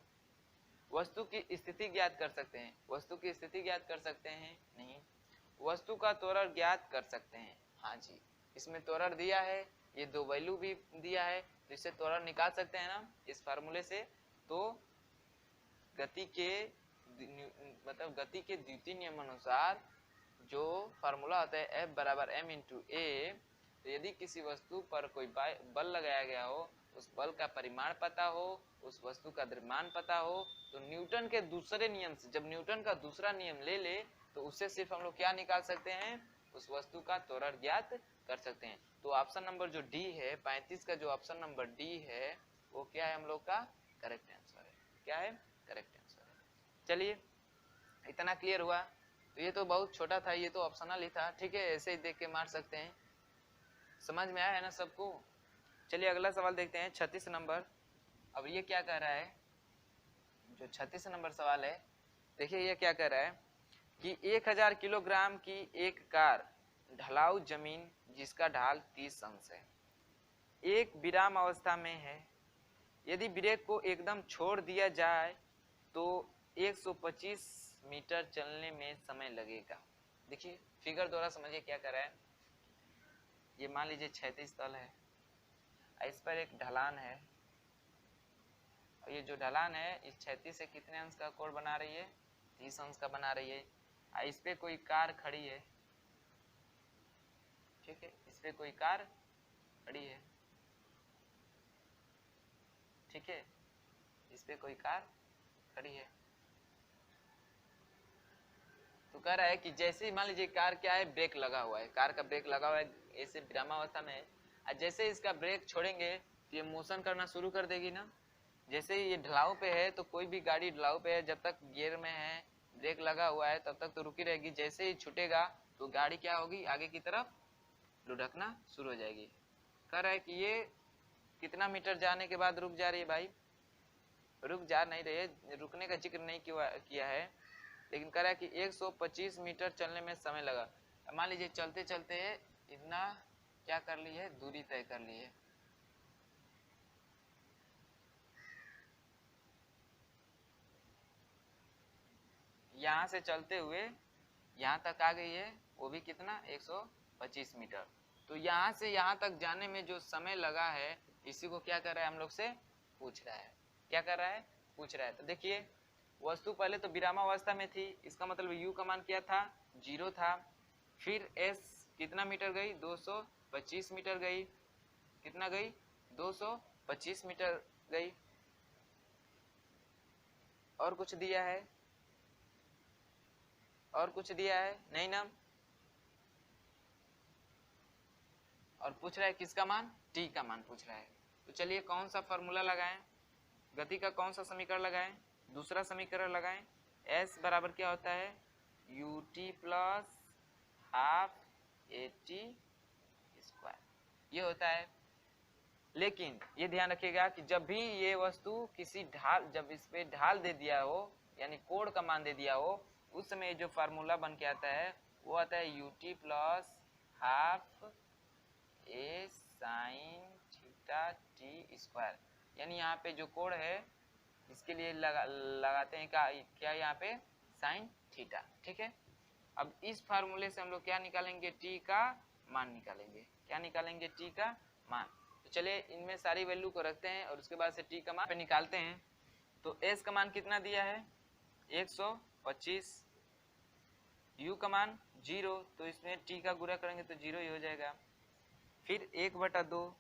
वस्तु की स्थिति ज्ञात कर सकते हैं, वस्तु की स्थिति ज्ञात कर सकते हैं, नहीं। वस्तु का त्वरण ज्ञात कर सकते हैं, हाँ जी, इसमें त्वरण दिया है, ये दो वैल्यू भी दिया है, तो इससे त्वरण निकाल सकते हैं ना इस फार्मूले से। तो गति के मतलब गति के द्वितीय नियम अनुसार जो फार्मूला होता है F बराबर m इंटू ए, तो यदि किसी वस्तु पर कोई बल लगाया गया हो, उस बल का परिमाण पता हो, उस वस्तु का द्रव्यमान पता हो, तो न्यूटन के दूसरे नियम से, जब न्यूटन का दूसरा नियम ले ले तो उससे सिर्फ हम लोग क्या निकाल सकते हैं, उस वस्तु का त्वरण ज्ञात कर सकते हैं। तो ऑप्शन नंबर जो डी है 35 का, जो ऑप्शन नंबर डी है वो क्या है हम लोग का करेक्ट आंसर है, क्या है करेक्ट आंसर है। चलिए इतना क्लियर हुआ। तो ये तो बहुत छोटा था, ये तो ऑप्शनल ही था, ठीक है, ऐसे ही देख के मार सकते हैं। समझ में आया है ना सबको। चलिए अगला सवाल देखते हैं 36 नंबर। अब ये क्या कह रहा है, जो 36 नंबर सवाल है, देखिए ये क्या कह रहा है कि 1000 किलोग्राम की एक कार ढलाऊ जमीन जिसका ढाल 30 अंश है, एक विराम अवस्था में है, यदि ब्रेक को एकदम छोड़ दिया जाए तो 125 मीटर चलने में समय लगेगा। देखिए फिगर द्वारा समझिए क्या कर रहा है। ये मान लीजिए क्षैतिज तल है, इस पर एक ढलान है, और ये जो ढलान है इस क्षैतिज से कितने अंश का कोण बना रही है, 30 अंश का बना रही है। इस पे कोई कार खड़ी है, ठीक है, इस पे कोई कार खड़ी है, ठीक है, इस पे कोई कार खड़ी है। तो कह रहा है कि जैसे ही मान लीजिए कार क्या है, ब्रेक लगा हुआ है, कार का ब्रेक लगा हुआ है, ऐसे विरामावस्था में है, और जैसे इसका ब्रेक छोड़ेंगे तो ये मोशन करना शुरू कर देगी ना। जैसे ही ये ढलाव पे है तो कोई भी गाड़ी ढलाव पे है, जब तक गियर में है, ब्रेक लगा हुआ है, तब तक तो रुकी रहेगी। जैसे ही छूटेगा तो गाड़ी क्या होगी, आगे की तरफ लुढ़कना शुरू हो जाएगी। कह रहा है कि ये कितना मीटर जाने के बाद रुक जा रही है भाई, रुक जा नहीं रही है, रुकने का जिक्र नहीं किया है, लेकिन कह रहा है कि 125 मीटर चलने में समय लगा। मान लीजिए चलते चलते इतना क्या कर ली है, दूरी तय कर ली है, यहाँ से चलते हुए यहाँ तक आ गई है, वो भी कितना 125 मीटर। तो यहाँ से यहाँ तक जाने में जो समय लगा है, इसी को क्या कर रहा है, हम लोग से पूछ रहा है। क्या कर रहा है, पूछ रहा है। तो देखिए वस्तु पहले तो विरामावस्था में थी, इसका मतलब u का मान क्या था, 0 था। फिर s कितना मीटर गई, 225 मीटर गई, कितना गई, 225 मीटर गई। और कुछ दिया है, और कुछ दिया है नहीं ना। और पूछ रहा है किसका मान, t का मान पूछ रहा है। तो चलिए कौन सा फॉर्मूला लगाएं, गति का कौन सा समीकरण लगाएं, दूसरा समीकरण लगाएं। s बराबर क्या होता है, ut plus half at square, ये होता है। लेकिन ये ध्यान रखिएगा कि जब भी ये वस्तु किसी ढाल, जब इस पे ढाल दे दिया हो, यानी कोण का मान दे दिया हो, उस समय जो फार्मूला बन के आता है वो आता है ut प्लस हाफ ए साइन थीटा टी स्क्वायर। यानी यहाँ पे जो कोण है इसके लिए लगाते हैं क्या यहाँ पे साइन थीटा, ठीक है। अब इस फार्मूले से हम लोग क्या निकालेंगे, टी का मान निकालेंगे। क्या निकालेंगे, टी का मान। तो चलिए इनमें सारी वैल्यू को रखते हैं और उसके बाद से टी का मान पे निकालते हैं। तो एस का मान कितना दिया है, 125, यू का मान 0, तो इसमें टी का गुणा करेंगे तो 0 ही हो जाएगा। फिर 1/2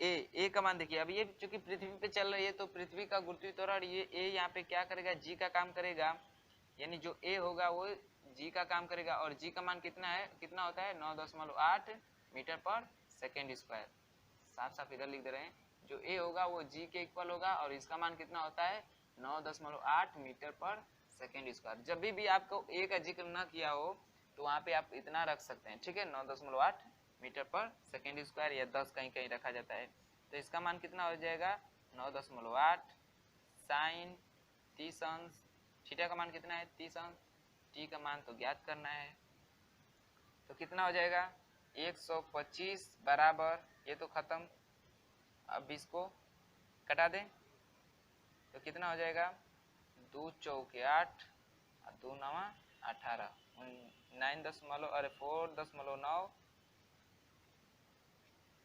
ए का मान देखिए, अब ये चूंकि पृथ्वी पे चल रही है तो पृथ्वी का गुरुत्वीय त्वरण, ये ए यहाँ पे क्या करेगा, जी का काम करेगा, यानी जो ए होगा वो जी का काम करेगा। और जी का मान कितना है, कितना होता है, 9.8 मीटर पर सेकेंड स्क्वायर। साफ साफ इधर लिख दे रहे हैं, जो ए होगा वो जी के इक्वल होगा और इसका मान कितना होता है, 9.8 मीटर पर सेकेंड स्क्वायर। जब भी आपको ए का जिक्र न किया हो तो वहाँ पे आप इतना रख सकते हैं, ठीक है, 9.8 मीटर पर सेकेंड स्क्वायर, या 10 कहीं कहीं रखा जाता है। तो इसका मान कितना हो जाएगा, 9.8 साइन 30 अंश, थीटा का मान कितना है 30 अंश, टी का मान तो ज्ञात करना है। तो कितना हो जाएगा 125 बराबर, ये तो खत्म, अब इसको कटा दें तो कितना हो जाएगा, 2 चौके 8 और 2 नवा 18, 4.9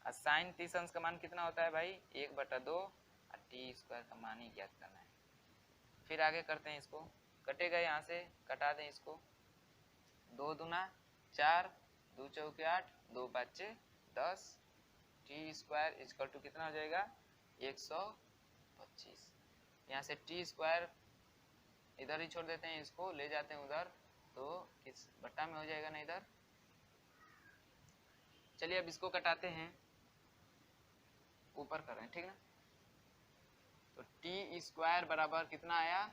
साइन 30 अंश का मान कितना होता है भाई, 1/2 और टी स्क्वायर का मान ही ज्ञात करना है। फिर आगे करते हैं, इसको कटेगा, यहाँ से कटा दें इसको, 2 दूना 4, 2 चौके 8, 2 5 10, टी स्क्वायर इक्वल टू कितना हो जाएगा 125। यहाँ से टी स्क्वायर इधर ही छोड़ देते हैं, इसको ले जाते हैं उधर, तो किस बट्टा में हो जाएगा ना इधर। चलिए अब इसको कटाते हैं, ऊपर कर रहे हैं, ठीक ना। तो टी स्क्वायर बराबर कितना आया,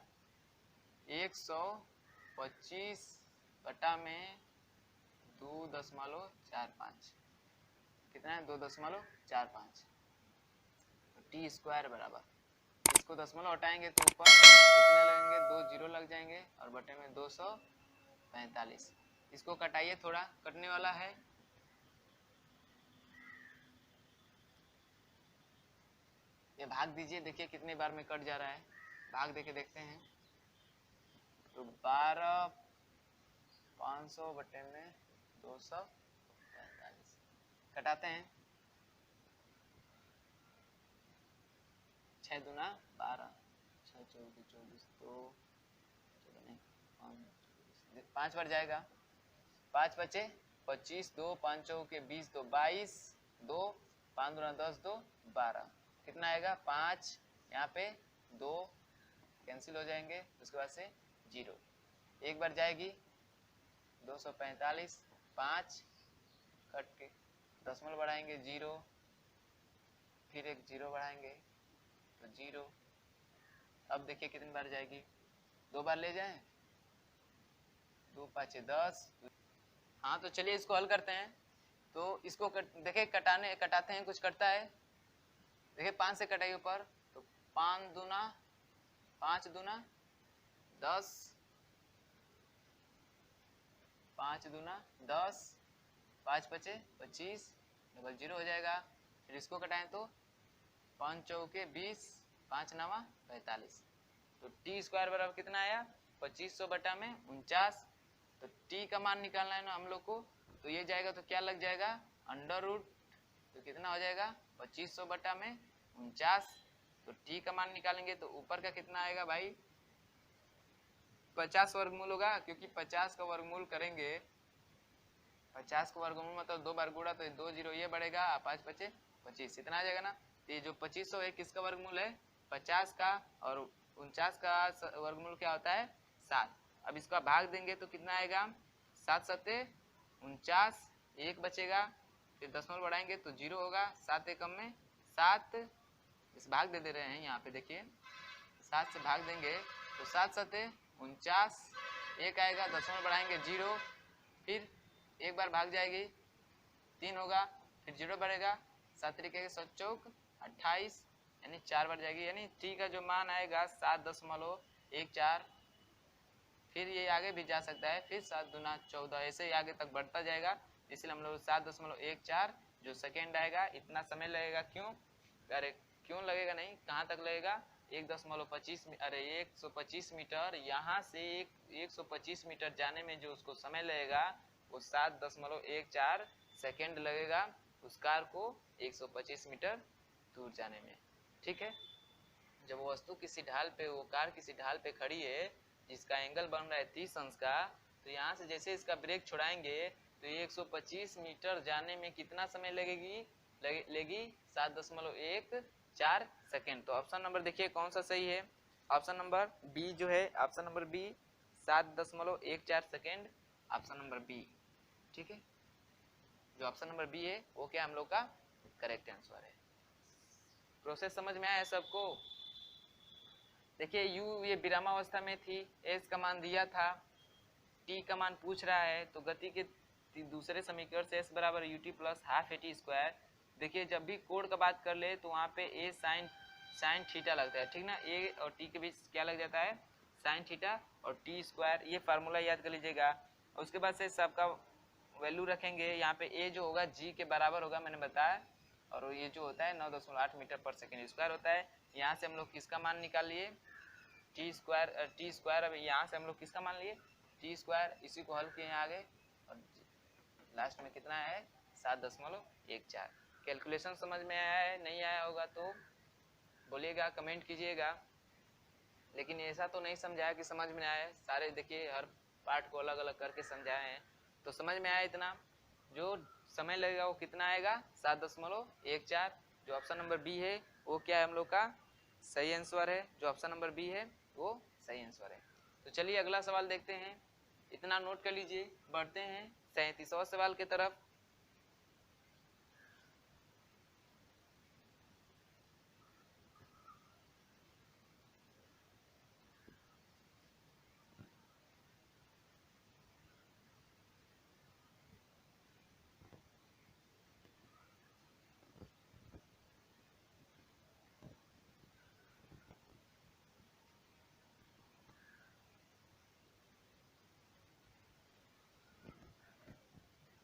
125 बटा में 2.45, कितना है 2.45। तो टी स्क्वायर बराबर, इसको दशमलव हटाएंगे तो ऊपर कितने लगेंगे, 2 जीरो लग जाएंगे और बटे में 245। इसको कटाइए, थोड़ा कटने वाला है, ये भाग दीजिए, देखिए कितने बार में कट जा रहा है, भाग देके देखते हैं। तो 12 500 बटे में 245 कटाते हैं, 6 दूना 12, 6 चौके 24, तो 5 बार जाएगा, 5 बचे 25, 2 5 चौके 20, 2 22, 2 5 दूना 10, 2 12, कितना आएगा 5, यहाँ पे 2 कैंसिल हो जाएंगे, उसके बाद से 0, एक बार जाएगी 245, 5 कट के दशमलव बढ़ाएंगे 0, फिर एक 0 बढ़ाएंगे तो 0, अब देखिए कितनी बार जाएगी, 2 बार ले जाएं, 2 5 10। हाँ तो चलिए इसको हल करते हैं। तो इसको देखिए कटाते हैं, कुछ कटता है, देखिए 5 से कटाइए ऊपर, तो 5 दूना 10, 5 दूना 10, 5 बचे 25, डबल 0 हो जाएगा। फिर इसको कटाएं तो 5 चौके 20, 5 नवा 45, तो टी स्क्वायर बराबर कितना आया 2500 बटा में 49। तो टी का मान निकालना है ना हम लोग को, तो ये जाएगा तो क्या लग जाएगा अंडर रूट, तो कितना हो जाएगा 2500 बटा में 49। तो टी का मान निकालेंगे तो ऊपर का कितना आएगा भाई 50 वर्गमूल होगा, क्योंकि 50 का वर्गमूल करेंगे, 50 का वर्गमूल मतलब 2 बार गुणा, तो 2 0 ये बढ़ेगा, 5 बचे 25, इतना आ जाएगा ना। तो ये जो 2500 है किसका वर्गमूल है 50 का, और 49 का वर्गमूल क्या होता है 7। अब इसका भाग देंगे तो कितना आएगा 7 सत्ते 49, एक बचेगा, फिर दशमलव बढ़ाएंगे तो 0 होगा, 7 एकम में 7, इस भाग दे रहे हैं यहाँ पे देखिए, 7 से भाग देंगे तो 7 सत्ते 49, एक आएगा, दशमलव बढ़ाएंगे 0, फिर एक बार भाग जाएगी 3 होगा, फिर 0 बढ़ेगा, 7 तरीके 7 चौक 28, यानी 4 बार जाएगी, यानी टी का जो मान आएगा 7.14। फिर ये आगे भी जा सकता है, फिर 7 दूना 14, ऐसे ही आगे तक बढ़ता जाएगा, इसलिए हम लोग 7.14 जो सेकेंड आएगा इतना समय लगेगा। क्यों, अरे क्यों लगेगा नहीं, कहाँ तक लगेगा 1.25, अरे 125 मीटर, यहाँ से 125 मीटर जाने में जो उसको समय लगेगा वो 7.14 सेकेंड लगेगा उस कार को 125 मीटर दूर जाने में। ठीक है, जब वो वस्तु किसी ढाल पे, वो कार किसी ढाल पे खड़ी है जिसका एंगल बन रहा है 30 अंश का, तो यहाँ से जैसे इसका ब्रेक छुड़ाएंगे तो 125 मीटर जाने में कितना समय लेगी 7.14 सेकेंड। तो ऑप्शन नंबर देखिए कौन सा सही है, ऑप्शन नंबर बी जो है, option number B 7.14 second, option number B. ठीक है, जो ऑप्शन नंबर बी है वो क्या हम लोग का करेक्ट आंसर है। प्रोसेस समझ में आया सबको। देखिए यू ये विरामावस्था में थी, एस का मान दिया था, टी का मान पूछ रहा है, तो गति के दूसरे समीकरण से एस बराबर U T plus half A T square. देखिए जब भी कोण का बात कर ले तो वहाँ पे ए साइन थीटा लगता है, ठीक ना, ए और टी के बीच क्या लग जाता है साइन थीटा, और टी स्क्वायर, ये फार्मूला याद कर लीजिएगा। उसके बाद से सबका वैल्यू रखेंगे, यहाँ पे ए जो होगा जी के बराबर होगा मैंने बताया, और ये जो होता है 9.8 मीटर पर सेकेंड स्क्वायर होता है। यहाँ से हम लोग किसका मान निकाल लिए टी स्क्वायर, अब यहाँ से हम लोग किसका मान लिए टी स्क्वायर, इसी को हल किए आगे, और लास्ट में कितना है 7.14। कैलकुलेशन समझ में आया है, नहीं आया होगा तो बोलिएगा, कमेंट कीजिएगा, लेकिन ऐसा तो नहीं समझाया कि समझ में आया, सारे देखिए हर पार्ट को अलग अलग करके समझाए हैं, तो समझ में आया इतना। जो समय लगेगा वो कितना आएगा 7.14। जो ऑप्शन नंबर बी है वो क्या है हम लोग का सही आंसर है, जो ऑप्शन नंबर बी है वो सही आंसर है। तो चलिए अगला सवाल देखते हैं, इतना नोट कर लीजिए, बढ़ते हैं 37वां सवाल की तरफ।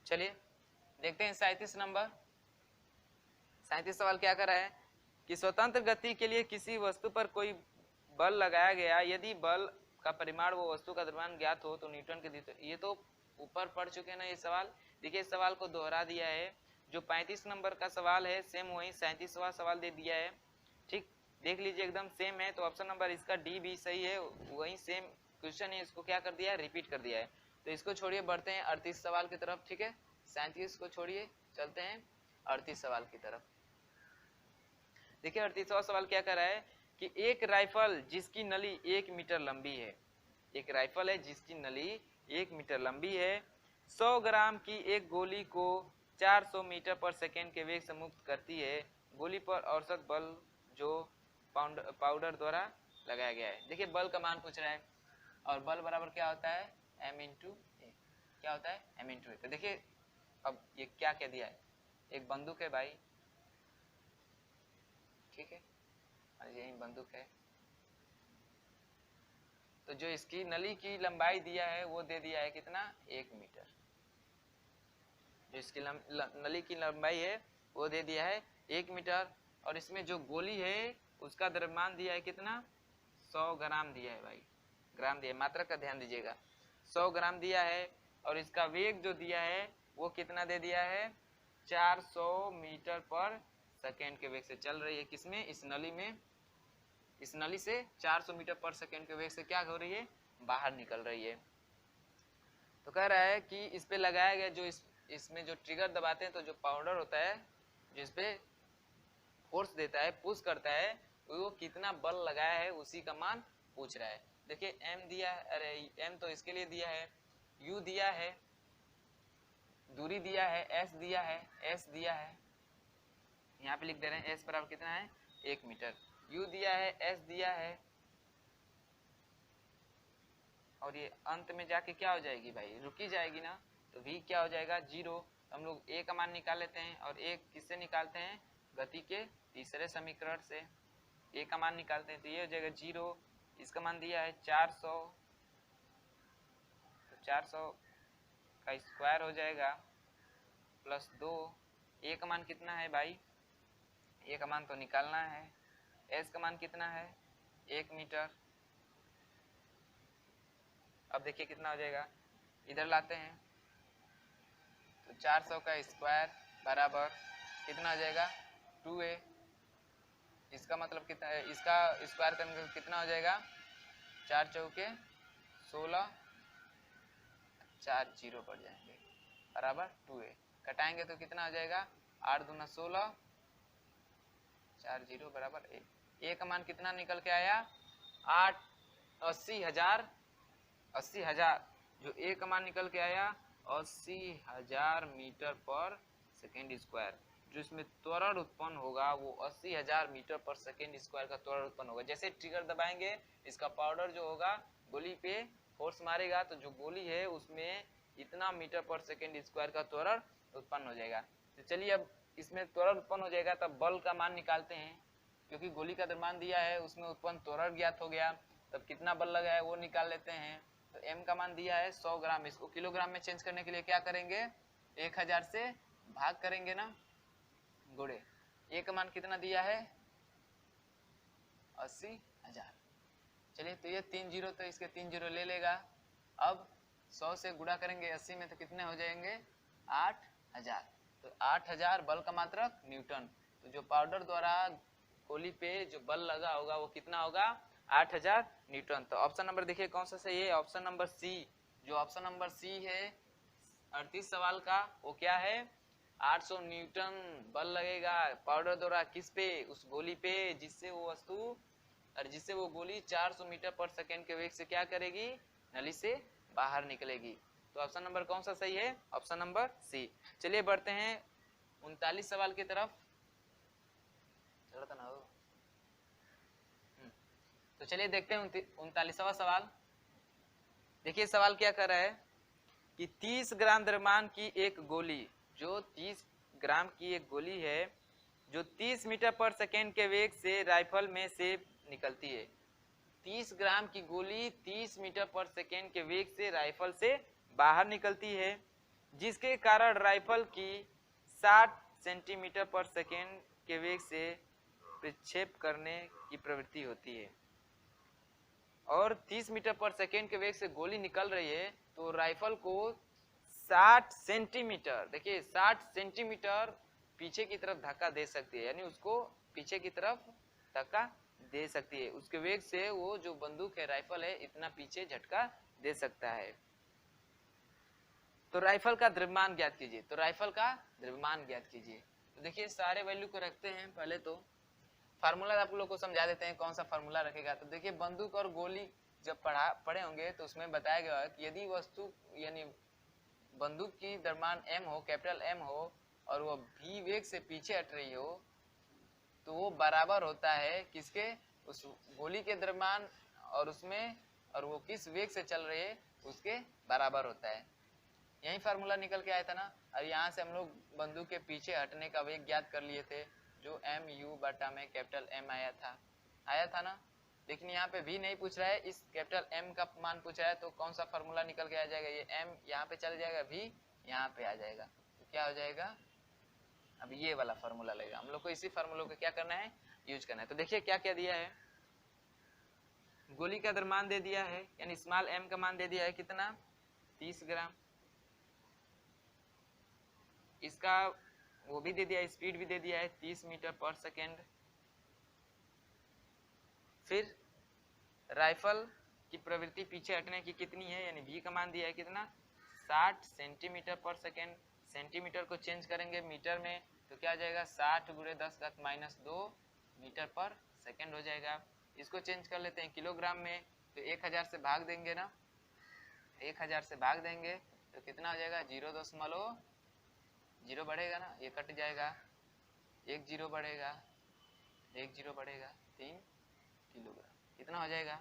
चलिए देखते हैं 37 नंबर। 37 सवाल क्या कर रहा है कि स्वतंत्र गति के लिए किसी वस्तु पर कोई बल लगाया गया, यदि बल का परिमाण वो वस्तु का द्रव्यमान ज्ञात हो तो न्यूटन के द्वितीय। ये तो ऊपर पढ़ चुके हैं ना ये सवाल। देखिए इस सवाल को दोहरा दिया है। जो 35 नंबर का सवाल है सेम वही 37वां सवाल दे दिया है। ठीक, देख लीजिए एकदम सेम है। तो ऑप्शन नंबर इसका डी भी सही है, वही सेम क्वेश्चन है, इसको क्या कर दिया है, रिपीट कर दिया है। तो इसको छोड़िए, बढ़ते हैं 38 सवाल की तरफ। ठीक है, 37 को छोड़िए, चलते हैं 38 सवाल की तरफ। देखिए 38वां सवाल क्या कर रहा है कि एक राइफल जिसकी नली 1 मीटर लंबी है, एक राइफल है जिसकी नली 1 मीटर लंबी है, 100 ग्राम की एक गोली को 400 मीटर पर सेकेंड के वेग से मुक्त करती है। गोली पर औसत बल जो पाउडर द्वारा लगाया गया है। देखिए बल का मान पूछ रहा है, और बल बराबर क्या होता है, m इंटू ए। क्या होता है, m इंटू ए। तो देखिए अब ये क्या कह दिया है, एक बंदूक है भाई, ठीक है, और यही बंदूक है। तो जो इसकी नली की लंबाई दिया है वो दे दिया है कितना, 1 मीटर। जो इसकी नली की लंबाई है वो दे दिया है 1 मीटर, और इसमें जो गोली है उसका द्रव्यमान दिया है कितना, 100 ग्राम दिया है भाई, ग्राम दिया है, मात्रा का ध्यान दीजिएगा, 100 ग्राम दिया है। और इसका वेग जो दिया है वो कितना दे दिया है, 400 मीटर पर सेकेंड के वेग से चल रही है। किसमें, इस नली में। इस नली से 400 मीटर पर सेकेंड के वेग से क्या हो रही है, बाहर निकल रही है। तो कह रहा है कि इस पे लगाया गया जो इसमें जो ट्रिगर दबाते हैं तो जो पाउडर होता है जिस पे फोर्स देता है, पुश करता है, वो कितना बल लगाया है उसी का मान पूछ रहा है। देखिए m दिया है, अरे m तो इसके लिए दिया है, u दिया है, दूरी दिया है, s दिया है, s दिया है, यहाँ पे लिख दे रहे हैं s बराबर कितना है, 1 मीटर, u दिया है, s दिया है, और ये अंत में जाके क्या हो जाएगी भाई, रुकी जाएगी ना, तो v क्या हो जाएगा, 0। हम लोग a का मान निकाल लेते हैं, और a किससे निकालते हैं, गति के तीसरे समीकरण से a का मान निकालते हैं। तो ये हो जाएगा 0, इसका मान दिया है 400, तो 400 का स्क्वायर हो जाएगा प्लस 2। a का मान कितना है भाई, a का मान तो निकालना है, s का मान कितना है, 1 मीटर। अब देखिए कितना हो जाएगा, इधर लाते हैं तो 400 का स्क्वायर बराबर कितना हो जाएगा, 2a। इसका मतलब कितना है, इसका स्क्वायर करने का कितना हो जाएगा, 4 चौके 16, 4 0 पड़ जाएंगे बराबर 2a। कटाएंगे तो कितना हो जाएगा, 8 दूना 16, 4 0 बराबर a। a का मान कितना निकल के आया, 80,000, जो a का मान निकल के आया 80,000 मीटर पर सेकेंड स्क्वायर। जो इसमें त्वरण उत्पन्न होगा वो 80,000 मीटर पर सेकेंड स्क्वायर का त्वरण उत्पन्न होगा। जैसे ट्रिगर दबाएंगे इसका पाउडर जो होगा गोली पे फोर्स मारेगा, तो जो गोली है उसमें इतना मीटर पर सेकेंड स्क्वायर का त्वरण उत्पन्न हो जाएगा। तो चलिए अब इसमें त्वरण उत्पन्न हो जाएगा तब बल का मान निकालते हैं, क्योंकि गोली का द्रव्यमान दिया है उसमें उत्पन्न त्वरण ज्ञात हो गया, तब कितना बल लगा है वो निकाल लेते हैं। तो m का मान दिया है 100 ग्राम, इसको किलोग्राम में चेंज करने के लिए क्या करेंगे, 1000 से भाग करेंगे ना, गुणे a का मान कितना दिया है, 80,000। चलिए तो ये 3 जीरो, तो इसके 3 जीरो ले लेगा। अब 100 से गुणा करेंगे 80 में तो कितने हो जाएंगे, 8,000। तो 8,000 बल का मात्रक न्यूटन। तो जो पाउडर द्वारा गोली पे जो बल लगा होगा वो कितना होगा, 8,000 न्यूटन। तो ऑप्शन नंबर देखिए कौन सा सही है, ऑप्शन नंबर सी। जो ऑप्शन नंबर सी है 38 सवाल का, वो क्या है, 800 न्यूटन बल लगेगा पाउडर द्वारा किस पे, उस गोली पे, जिससे वो वस्तु और जिससे वो गोली 400 मीटर पर सेकेंड के वेग से क्या करेगी, नली से बाहर निकलेगी। तो ऑप्शन नंबर कौन सा सही है, ऑप्शन नंबर सी। चलिए बढ़ते हैं 39 सवाल की तरफ। ना हो तो चलिए देखते हैं 39वां सवाल। देखिए सवाल क्या कर रहा है कि 30 ग्राम द्रव्यमान की एक गोली, जो 30 ग्राम की एक गोली है जो 30 मीटर पर सेकेंड के वेग से राइफल में से निकलती है। 30 ग्राम की गोली 30 मीटर पर सेकेंड के वेग से राइफल से बाहर निकलती है, जिसके कारण राइफल की 60 सेंटीमीटर पर सेकेंड के वेग से प्रक्षेप करने की प्रवृत्ति होती है और 30 मीटर पर सेकेंड के वेग से गोली निकल रही है तो राइफल को 60 सेंटीमीटर, देखिए 60 सेंटीमीटर पीछे की तरफ धक्का दे सकती है, यानी उसको पीछे की तरफ धक्का दे सकती है। उसके वेग से वो जो बंदूक है, राइफल है, इतना पीछे झटका दे सकता है। तो राइफल का द्रव्यमान ज्ञात कीजिए। तो राइफल का द्रव्यमान ज्ञात कीजिए। तो देखिए सारे वैल्यू को रखते हैं। पहले तो फार्मूला आप लोग को समझा देते हैं, कौन सा फार्मूला रखेगा। तो देखिए बंदूक और गोली जब पढ़े होंगे तो उसमें बताया गया है कि यदि वस्तु यानी बंदूक की द्रव्यमान m हो, कैपिटल M हो, और वो v वेग से पीछे हट रही हो तो वो बराबर होता है किसके, उस गोली के द्रव्यमान और उसमें, और वो किस वेग से चल रही है उसके बराबर होता है। यही फार्मूला निकल के आया था ना। और यहाँ से हम लोग बंदूक के पीछे हटने का वेग ज्ञात कर लिए थे, जो mu बटा में कैपिटल M आया था ना। लेकिन यहाँ पे भी नहीं पूछ रहा है, इस कैपिटल M का मान पूछ रहा है, तो कौन सा फार्मूला निकल के आ जाएगा, ये M यहाँ पे चल जाएगा, V यहाँ पे आ जाएगा, तो क्या हो जाएगा, अब ये वाला फार्मूला लगेगा। हम लोग को इसी फार्मूला को क्या करना है, यूज करना है। तो देखिए क्या क्या दिया है, गोली का द्रव्यमान दे दिया है, यानी स्मॉल m का मान दे दिया है कितना, 30 ग्राम। इसका वो भी दे दिया है, स्पीड भी दे दिया है 30 मीटर पर सेकेंड। फिर राइफल की प्रवृत्ति पीछे हटने की कितनी है, यानी v का मान दिया है कितना, 60 सेंटीमीटर पर सेकेंड। सेंटीमीटर को चेंज करेंगे मीटर में तो क्या हो जाएगा, 60 गुणे 10⁻2 मीटर पर सेकेंड हो जाएगा। इसको चेंज कर लेते हैं किलोग्राम में, तो 1000 से भाग देंगे ना, 1000 से भाग देंगे तो कितना हो जाएगा, 0 बढ़ेगा ना, ये कट जाएगा, 1 0 बढ़ेगा, 1 0 बढ़ेगा, 3 किलोग्राम, कितना हो जाएगा।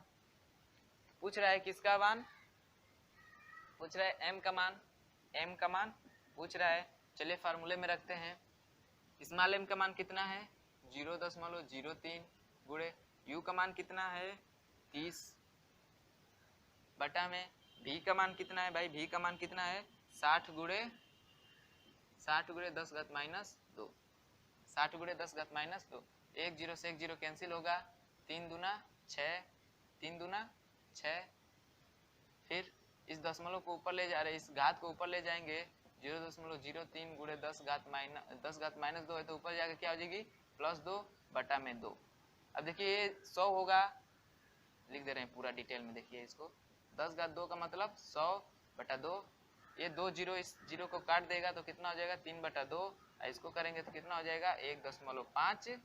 पूछ रहा है किसका मान, पूछ रहा है m का मान, m का मान पूछ रहा है। चलिए फार्मूले में रखते हैं, स्मॉल m का मान कितना है, 0.03 गुणे u का मान कितना है, 30 बटा में v का मान कितना है, भाई v का मान कितना है, 60 गुणे 10⁻2, 60 गुणे 10⁻2, 1 0 से 1 0 कैंसिल होगा, 3 दूना 6, 3 दूना 6। फिर इस दशमलव को ऊपर ले जा रहे, इस घात को ऊपर ले जाएंगे, 0.03 गुणे 10⁻2 है तो ऊपर जाकर क्या हो जाएगी, +2 बटा में 2। अब देखिए ये 100 होगा, लिख दे रहे हैं पूरा डिटेल में, देखिए इसको 10⁻2 का मतलब 100 बटा 2, ये 2 0 इस 0 को काट देगा तो कितना हो जाएगा, 3 बटा 2, इसको करेंगे तो कितना हो जाएगा, 1.5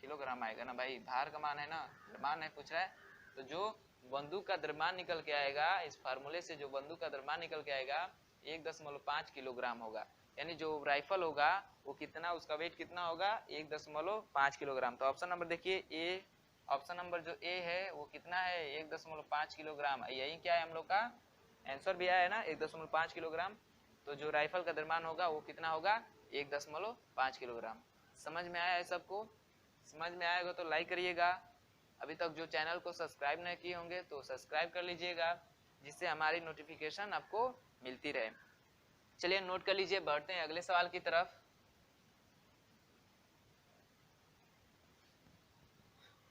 किलोग्राम आएगा ना भाई, भार का मान है ना, मान है पूछ रहा है। तो जो बंदूक का द्रव्यमान निकल के आएगा, इस फार्मूले से जो बंदूक का द्रव्यमान निकल के आएगा 1.5 किलोग्राम होगा, यानी जो राइफल होगा वो कितना, उसका वेट कितना होगा, 1.5 किलोग्राम। तो ऑप्शन नंबर देखिए ए, ऑप्शन नंबर जो ए है वो कितना है, 1.5 किलोग्राम। यही क्या है हम लोग का आंसर भी आया है ना, 1.5 किलोग्राम। तो जो राइफल का द्रव्यमान होगा वो कितना होगा, 1.5 किलोग्राम। समझ में आया है सबको, समझ में आएगा तो लाइक करिएगा। अभी तक जो चैनल को सब्सक्राइब नहीं किए होंगे तो सब्सक्राइब कर लीजिएगा, जिससे हमारी नोटिफिकेशन आपको मिलती रहे। चलिए नोट कर लीजिए, बढ़ते हैं अगले सवाल की तरफ।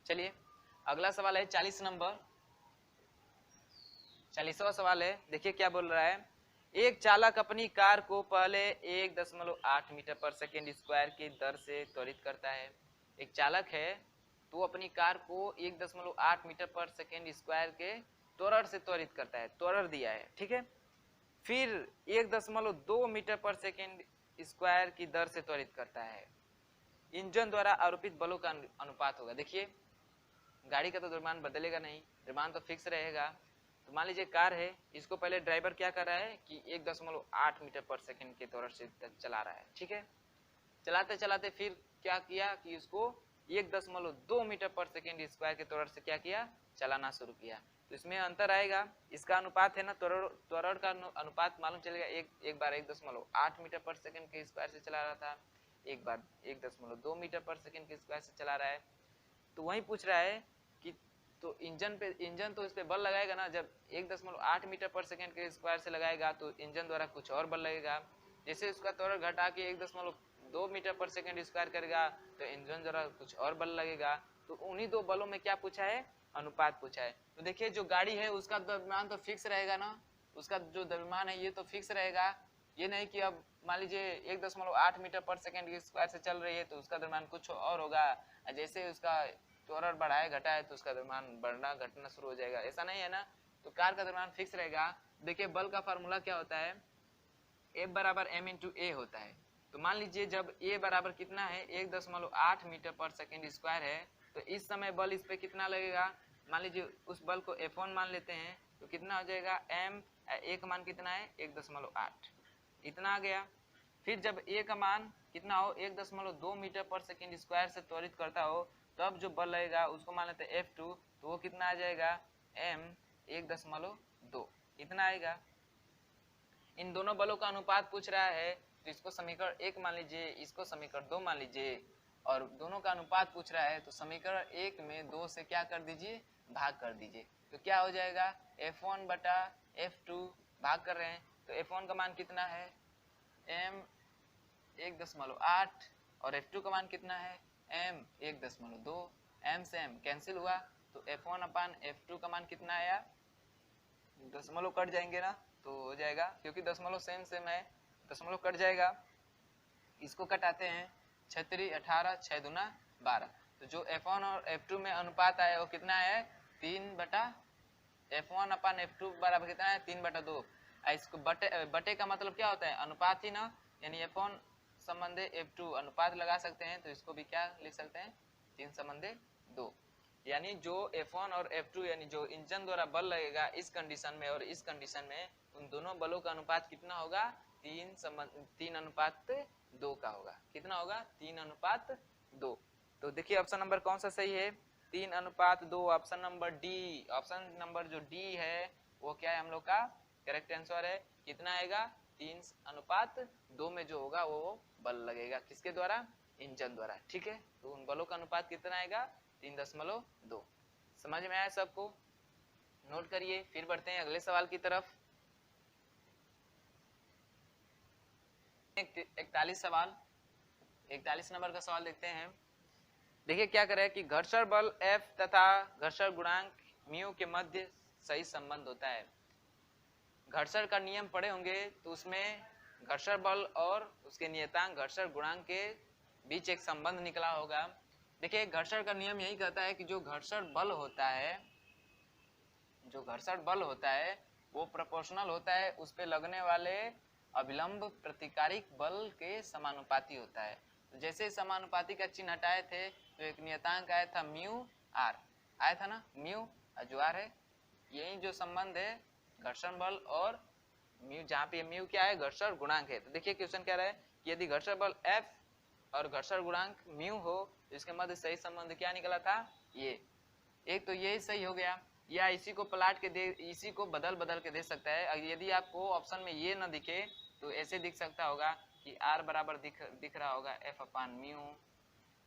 चलिए अगला सवाल है 40 नंबर, 40वां सवाल है। देखिए क्या बोल रहा है, एक चालक अपनी कार को पहले 1.8 मीटर पर सेकेंड स्क्वायर की दर से त्वरित करता है। एक चालक है तो अपनी कार को 1.8 मीटर पर सेकेंड स्क्वायर के त्वरण से त्वरित करता है, त्वरण दिया है, ठीक है। फिर 1.2 मीटर पर सेकेंड स्क्वायर की दर से त्वरित करता है। इंजन द्वारा आरोपित बलों का अनुपात होगा। देखिए गाड़ी का तो द्रव्यमान बदलेगा नहीं, द्रव्यमान तो फिक्स रहेगा। तो मान लीजिए कार है, इसको पहले ड्राइवर क्या कर रहा है कि 1.8 मीटर पर सेकेंड के त्वरण से चला रहा है, ठीक है। चलाते चलाते फिर क्या किया कि उसको 1.2 मीटर पर सेकेंड स्क्वायर के त्वरण से क्या किया, चलाना शुरू किया। तो इसमें अंतर आएगा, इसका अनुपात है ना, त्वरण का अनुपात मालूम चलेगा। एक बार 1.8 मीटर पर सेकेंड के स्क्वायर से चला रहा था, एक बार 1.2 मीटर पर सेकेंड के स्क्वायर से चला रहा है। तो वही पूछ रहा है कि तो इंजन तो इस पे बल लगाएगा ना, जब 1.8 मीटर पर सेकेंड के स्क्वायर से लगाएगा तो इंजन द्वारा कुछ और बल लगेगा। जैसे उसका त्वरण घटा के 2 मीटर पर सेकेंड स्क्वायर करेगा तो इंजन जरा कुछ और बल लगेगा। तो उन्हीं दो बलों में क्या पूछा है, अनुपात पूछा है। तो देखिए जो गाड़ी है उसका द्रव्यमान तो फिक्स रहेगा ना, उसका जो द्रव्यमान है ये तो फिक्स रहेगा। ये नहीं कि अब मान लीजिए 1.8 मीटर पर सेकेंड के स्क्वायर से चल रही है तो उसका द्रव्यमान कुछ और होगा, जैसे उसका त्वरण बढ़ाए घटाए तो उसका द्रव्यमान बढ़ना घटना शुरू हो जाएगा, ऐसा नहीं है ना। तो कार का द्रव्यमान फिक्स रहेगा। देखिए बल का फार्मूला क्या होता है, F बराबर m इंटू ए होता है। तो मान लीजिए जब a बराबर कितना है 1.8 मीटर पर सेकेंड स्क्वायर है तो इस समय बल इस पे कितना लगेगा, मान लीजिए उस बल को F1 मान लेते हैं तो कितना हो जाएगा m, a का मान कितना है 1.8, इतना आ गया। फिर जब a का मान कितना हो 1.2 मीटर पर सेकेंड स्क्वायर से त्वरित करता हो तब जो बल लगेगा उसको मान लेते हैं F2, तो वो कितना आ जाएगा m 1.2, इतना आएगा। इन दोनों बलों का अनुपात पूछ रहा है तो इसको समीकरण 1 मान लीजिए, इसको समीकरण 2 मान लीजिए, और दोनों का अनुपात पूछ रहा है तो समीकरण 1 में 2 से क्या कर दीजिए, भाग कर दीजिए। तो क्या हो जाएगा F1 बटा F2, भाग कर रहे हैं तो F1 का मान कितना है m 1.8 और F2 का मान कितना है m 1.2, m से m कैंसिल हुआ तो F1 अपान F2 का मान कितना आया, दशमलव कट जाएंगे ना तो हो जाएगा, क्योंकि दशमलव सेम सेम है दशमलव कट जाएगा। इसको कटाते हैं 6 18 6 दूना 12, तो जो F1 और F2 में अनुपात आया वो कितना है 3 बटा, F1 अपान F2 बराबर कितना है 3/2। इसको बटे का मतलब क्या होता है अनुपात ही ना, यानी F1 संबंधे F2 अनुपात लगा सकते हैं तो इसको भी क्या लिख सकते हैं 3 संबंधे 2, यानी जो F1 और F2 यानी जो इंजन द्वारा बल लगेगा इस कंडीशन में और इस कंडीशन में उन दोनों बलों का अनुपात कितना होगा 3:2 का होगा। कितना होगा 3:2। तो देखिए ऑप्शन नंबर कौन सा सही है 3:2, option number D. Option number जो डी है वो क्या है हम लोग का करेक्ट आंसर है। कितना आएगा 3:2 में जो होगा वो बल लगेगा किसके द्वारा, इंजन द्वारा। ठीक है, तो उन बलों का अनुपात कितना आएगा 3.2। समझ में आया सबको, नोट करिए। फिर बढ़ते हैं अगले सवाल की तरफ। 41 नंबर का सवाल देखते हैं। देखिए क्या करे कि घर्षण बल F तथा घर्षण गुणांक म्यू के मध्य सही संबंध होता है। घर्षण का नियम पढ़े होंगे तो उसमें घर्षण बल और उसके नियतांक घर्षण गुणांक के बीच एक संबंध निकला होगा। देखिए घर्षण का नियम यही कहता है कि जो घर्षण बल होता है वो प्रोपोर्शनल होता है उस पे लगने वाले अभिलंब प्रतिकारिक बल के समानुपाती होता है। तो जैसे समानुपाती का चिन्ह हटाए थे तो एक नियतांक आया था म्यू आर, आया था ना म्यू, जो आर है यही जो संबंध है घर्षण बल और म्यू, जहाँ पे म्यू क्या है घर्षण गुणांक है। तो देखिए क्वेश्चन क्या रहा है कि यदि घर्षण बल F और घर्षण गुणांक म्यू हो तो इसके मध्य सही संबंध क्या निकला था, ये एक तो ये सही हो गया, या इसी को पलट के दे, इसी को बदल के दे सकता है। यदि आपको ऑप्शन में ये ना दिखे तो ऐसे दिख सकता होगा कि R बराबर दिख रहा होगा F अपान म्यू,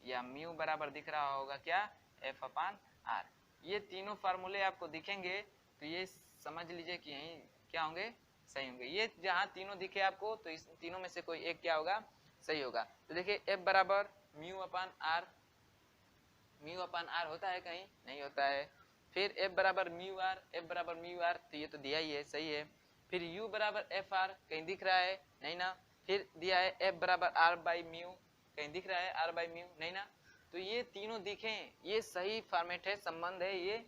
या म्यू बराबर दिख रहा होगा क्या F अपान R। ये तीनों फार्मूले आपको दिखेंगे तो ये समझ लीजिए कि यही क्या होंगे सही होंगे। ये जहाँ तीनों दिखे आपको तो इस तीनों में से कोई एक क्या होगा सही होगा। तो देखिए F बराबर म्यू अपान R, म्यू अपान R होता है कहीं नहीं होता है। फिर F बराबर म्यू R, F बराबर म्यू R तो ये तो दिया ही है सही है। फिर U बराबर एफ आर कहीं दिख रहा है नहीं ना। फिर दिया है F बराबर R बाई म्यू, कहीं दिख रहा है R बाई म्यू नहीं ना। तो ये तीनों दिखें ये सही फॉर्मेट है, संबंध है ये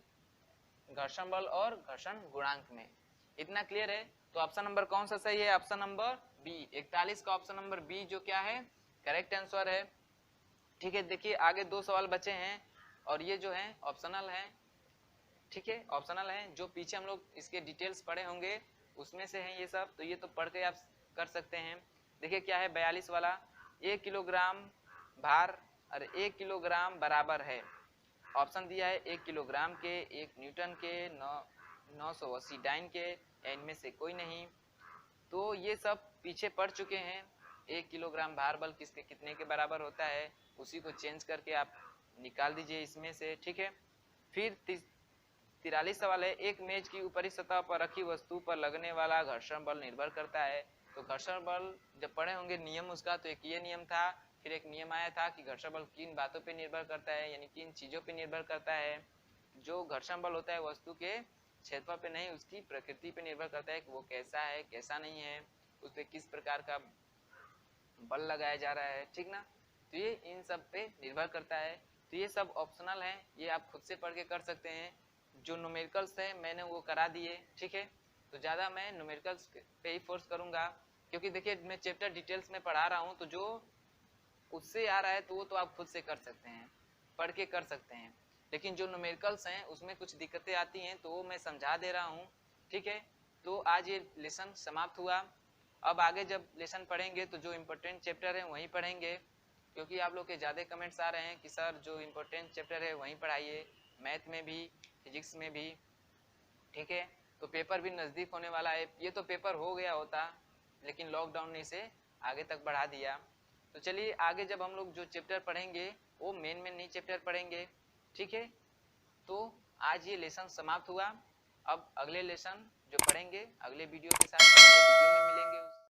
घर्षण बल और घर्षण गुणांक में। इतना क्लियर है। तो ऑप्शन नंबर कौन सा सही है, ऑप्शन नंबर बी। 41 का ऑप्शन नंबर बी जो क्या है करेक्ट आंसर है। ठीक है, देखिए आगे 2 सवाल बचे हैं और ये जो है ऑप्शनल है। ठीक है, ऑप्शनल है, जो पीछे हम लोग इसके डिटेल्स पढ़े होंगे उसमें से हैं ये सब, तो ये तो पढ़ के आप कर सकते हैं। देखिए क्या है 42 वाला, 1 किलोग्राम भार और 1 किलोग्राम बराबर है। ऑप्शन दिया है 1 किलोग्राम के, 1 न्यूटन के, 980 डाइन के, इनमें से कोई नहीं। तो ये सब पीछे पढ़ चुके हैं। 1 किलोग्राम भार बल किसके कितने के बराबर होता है उसी को चेंज करके आप निकाल दीजिए इसमें से। ठीक है, फिर 43 सवाल है, एक मेज की ऊपरी सतह पर रखी वस्तु पर लगने वाला घर्षण बल निर्भर करता है। तो घर्षण बल जब पढ़े होंगे नियम उसका, तो एक ये नियम था फिर एक नियम आया था कि घर्षण बल किन बातों पे निर्भर करता है, यानी किन चीजों पे निर्भर करता है। जो घर्षण बल होता है वस्तु के क्षेत्रफल पे नहीं, उसकी प्रकृति पे निर्भर करता है कि वो कैसा है कैसा नहीं है, उस पर किस प्रकार का बल लगाया जा रहा है, ठीक ना। तो ये इन सब पे निर्भर करता है। तो ये सब ऑप्शनल है, ये आप खुद से पढ़ के कर सकते हैं। जो न्यूमेरिकल्स है मैंने वो करा दिए, ठीक है। तो ज़्यादा मैं न्यूमेरिकल्स पे ही फोर्स करूँगा, क्योंकि देखिए मैं चैप्टर डिटेल्स में पढ़ा रहा हूँ, तो जो उससे आ रहा है तो वो तो आप खुद से कर सकते हैं, पढ़ के कर सकते हैं। लेकिन जो न्यूमेरिकल्स हैं उसमें कुछ दिक्कतें आती हैं, तो वो मैं समझा दे रहा हूँ, ठीक है। तो आज ये लेसन समाप्त हुआ। अब आगे जब लेसन पढ़ेंगे तो जो इम्पोर्टेंट चैप्टर है वहीं पढ़ेंगे, क्योंकि आप लोग के ज़्यादा कमेंट्स आ रहे हैं कि सर जो इम्पोर्टेंट चैप्टर है वहीं पढ़ाइए, मैथ में भी फिजिक्स में भी, ठीक है। तो पेपर भी नज़दीक होने वाला है। ये तो पेपर हो गया होता, लेकिन लॉकडाउन ने इसे आगे तक बढ़ा दिया। तो चलिए आगे जब हम लोग जो चैप्टर पढ़ेंगे वो मेन नहीं चैप्टर पढ़ेंगे, ठीक है। तो आज ये लेसन समाप्त हुआ। अब अगले लेसन जो पढ़ेंगे अगले वीडियो के साथ अगले वीडियो में मिलेंगे।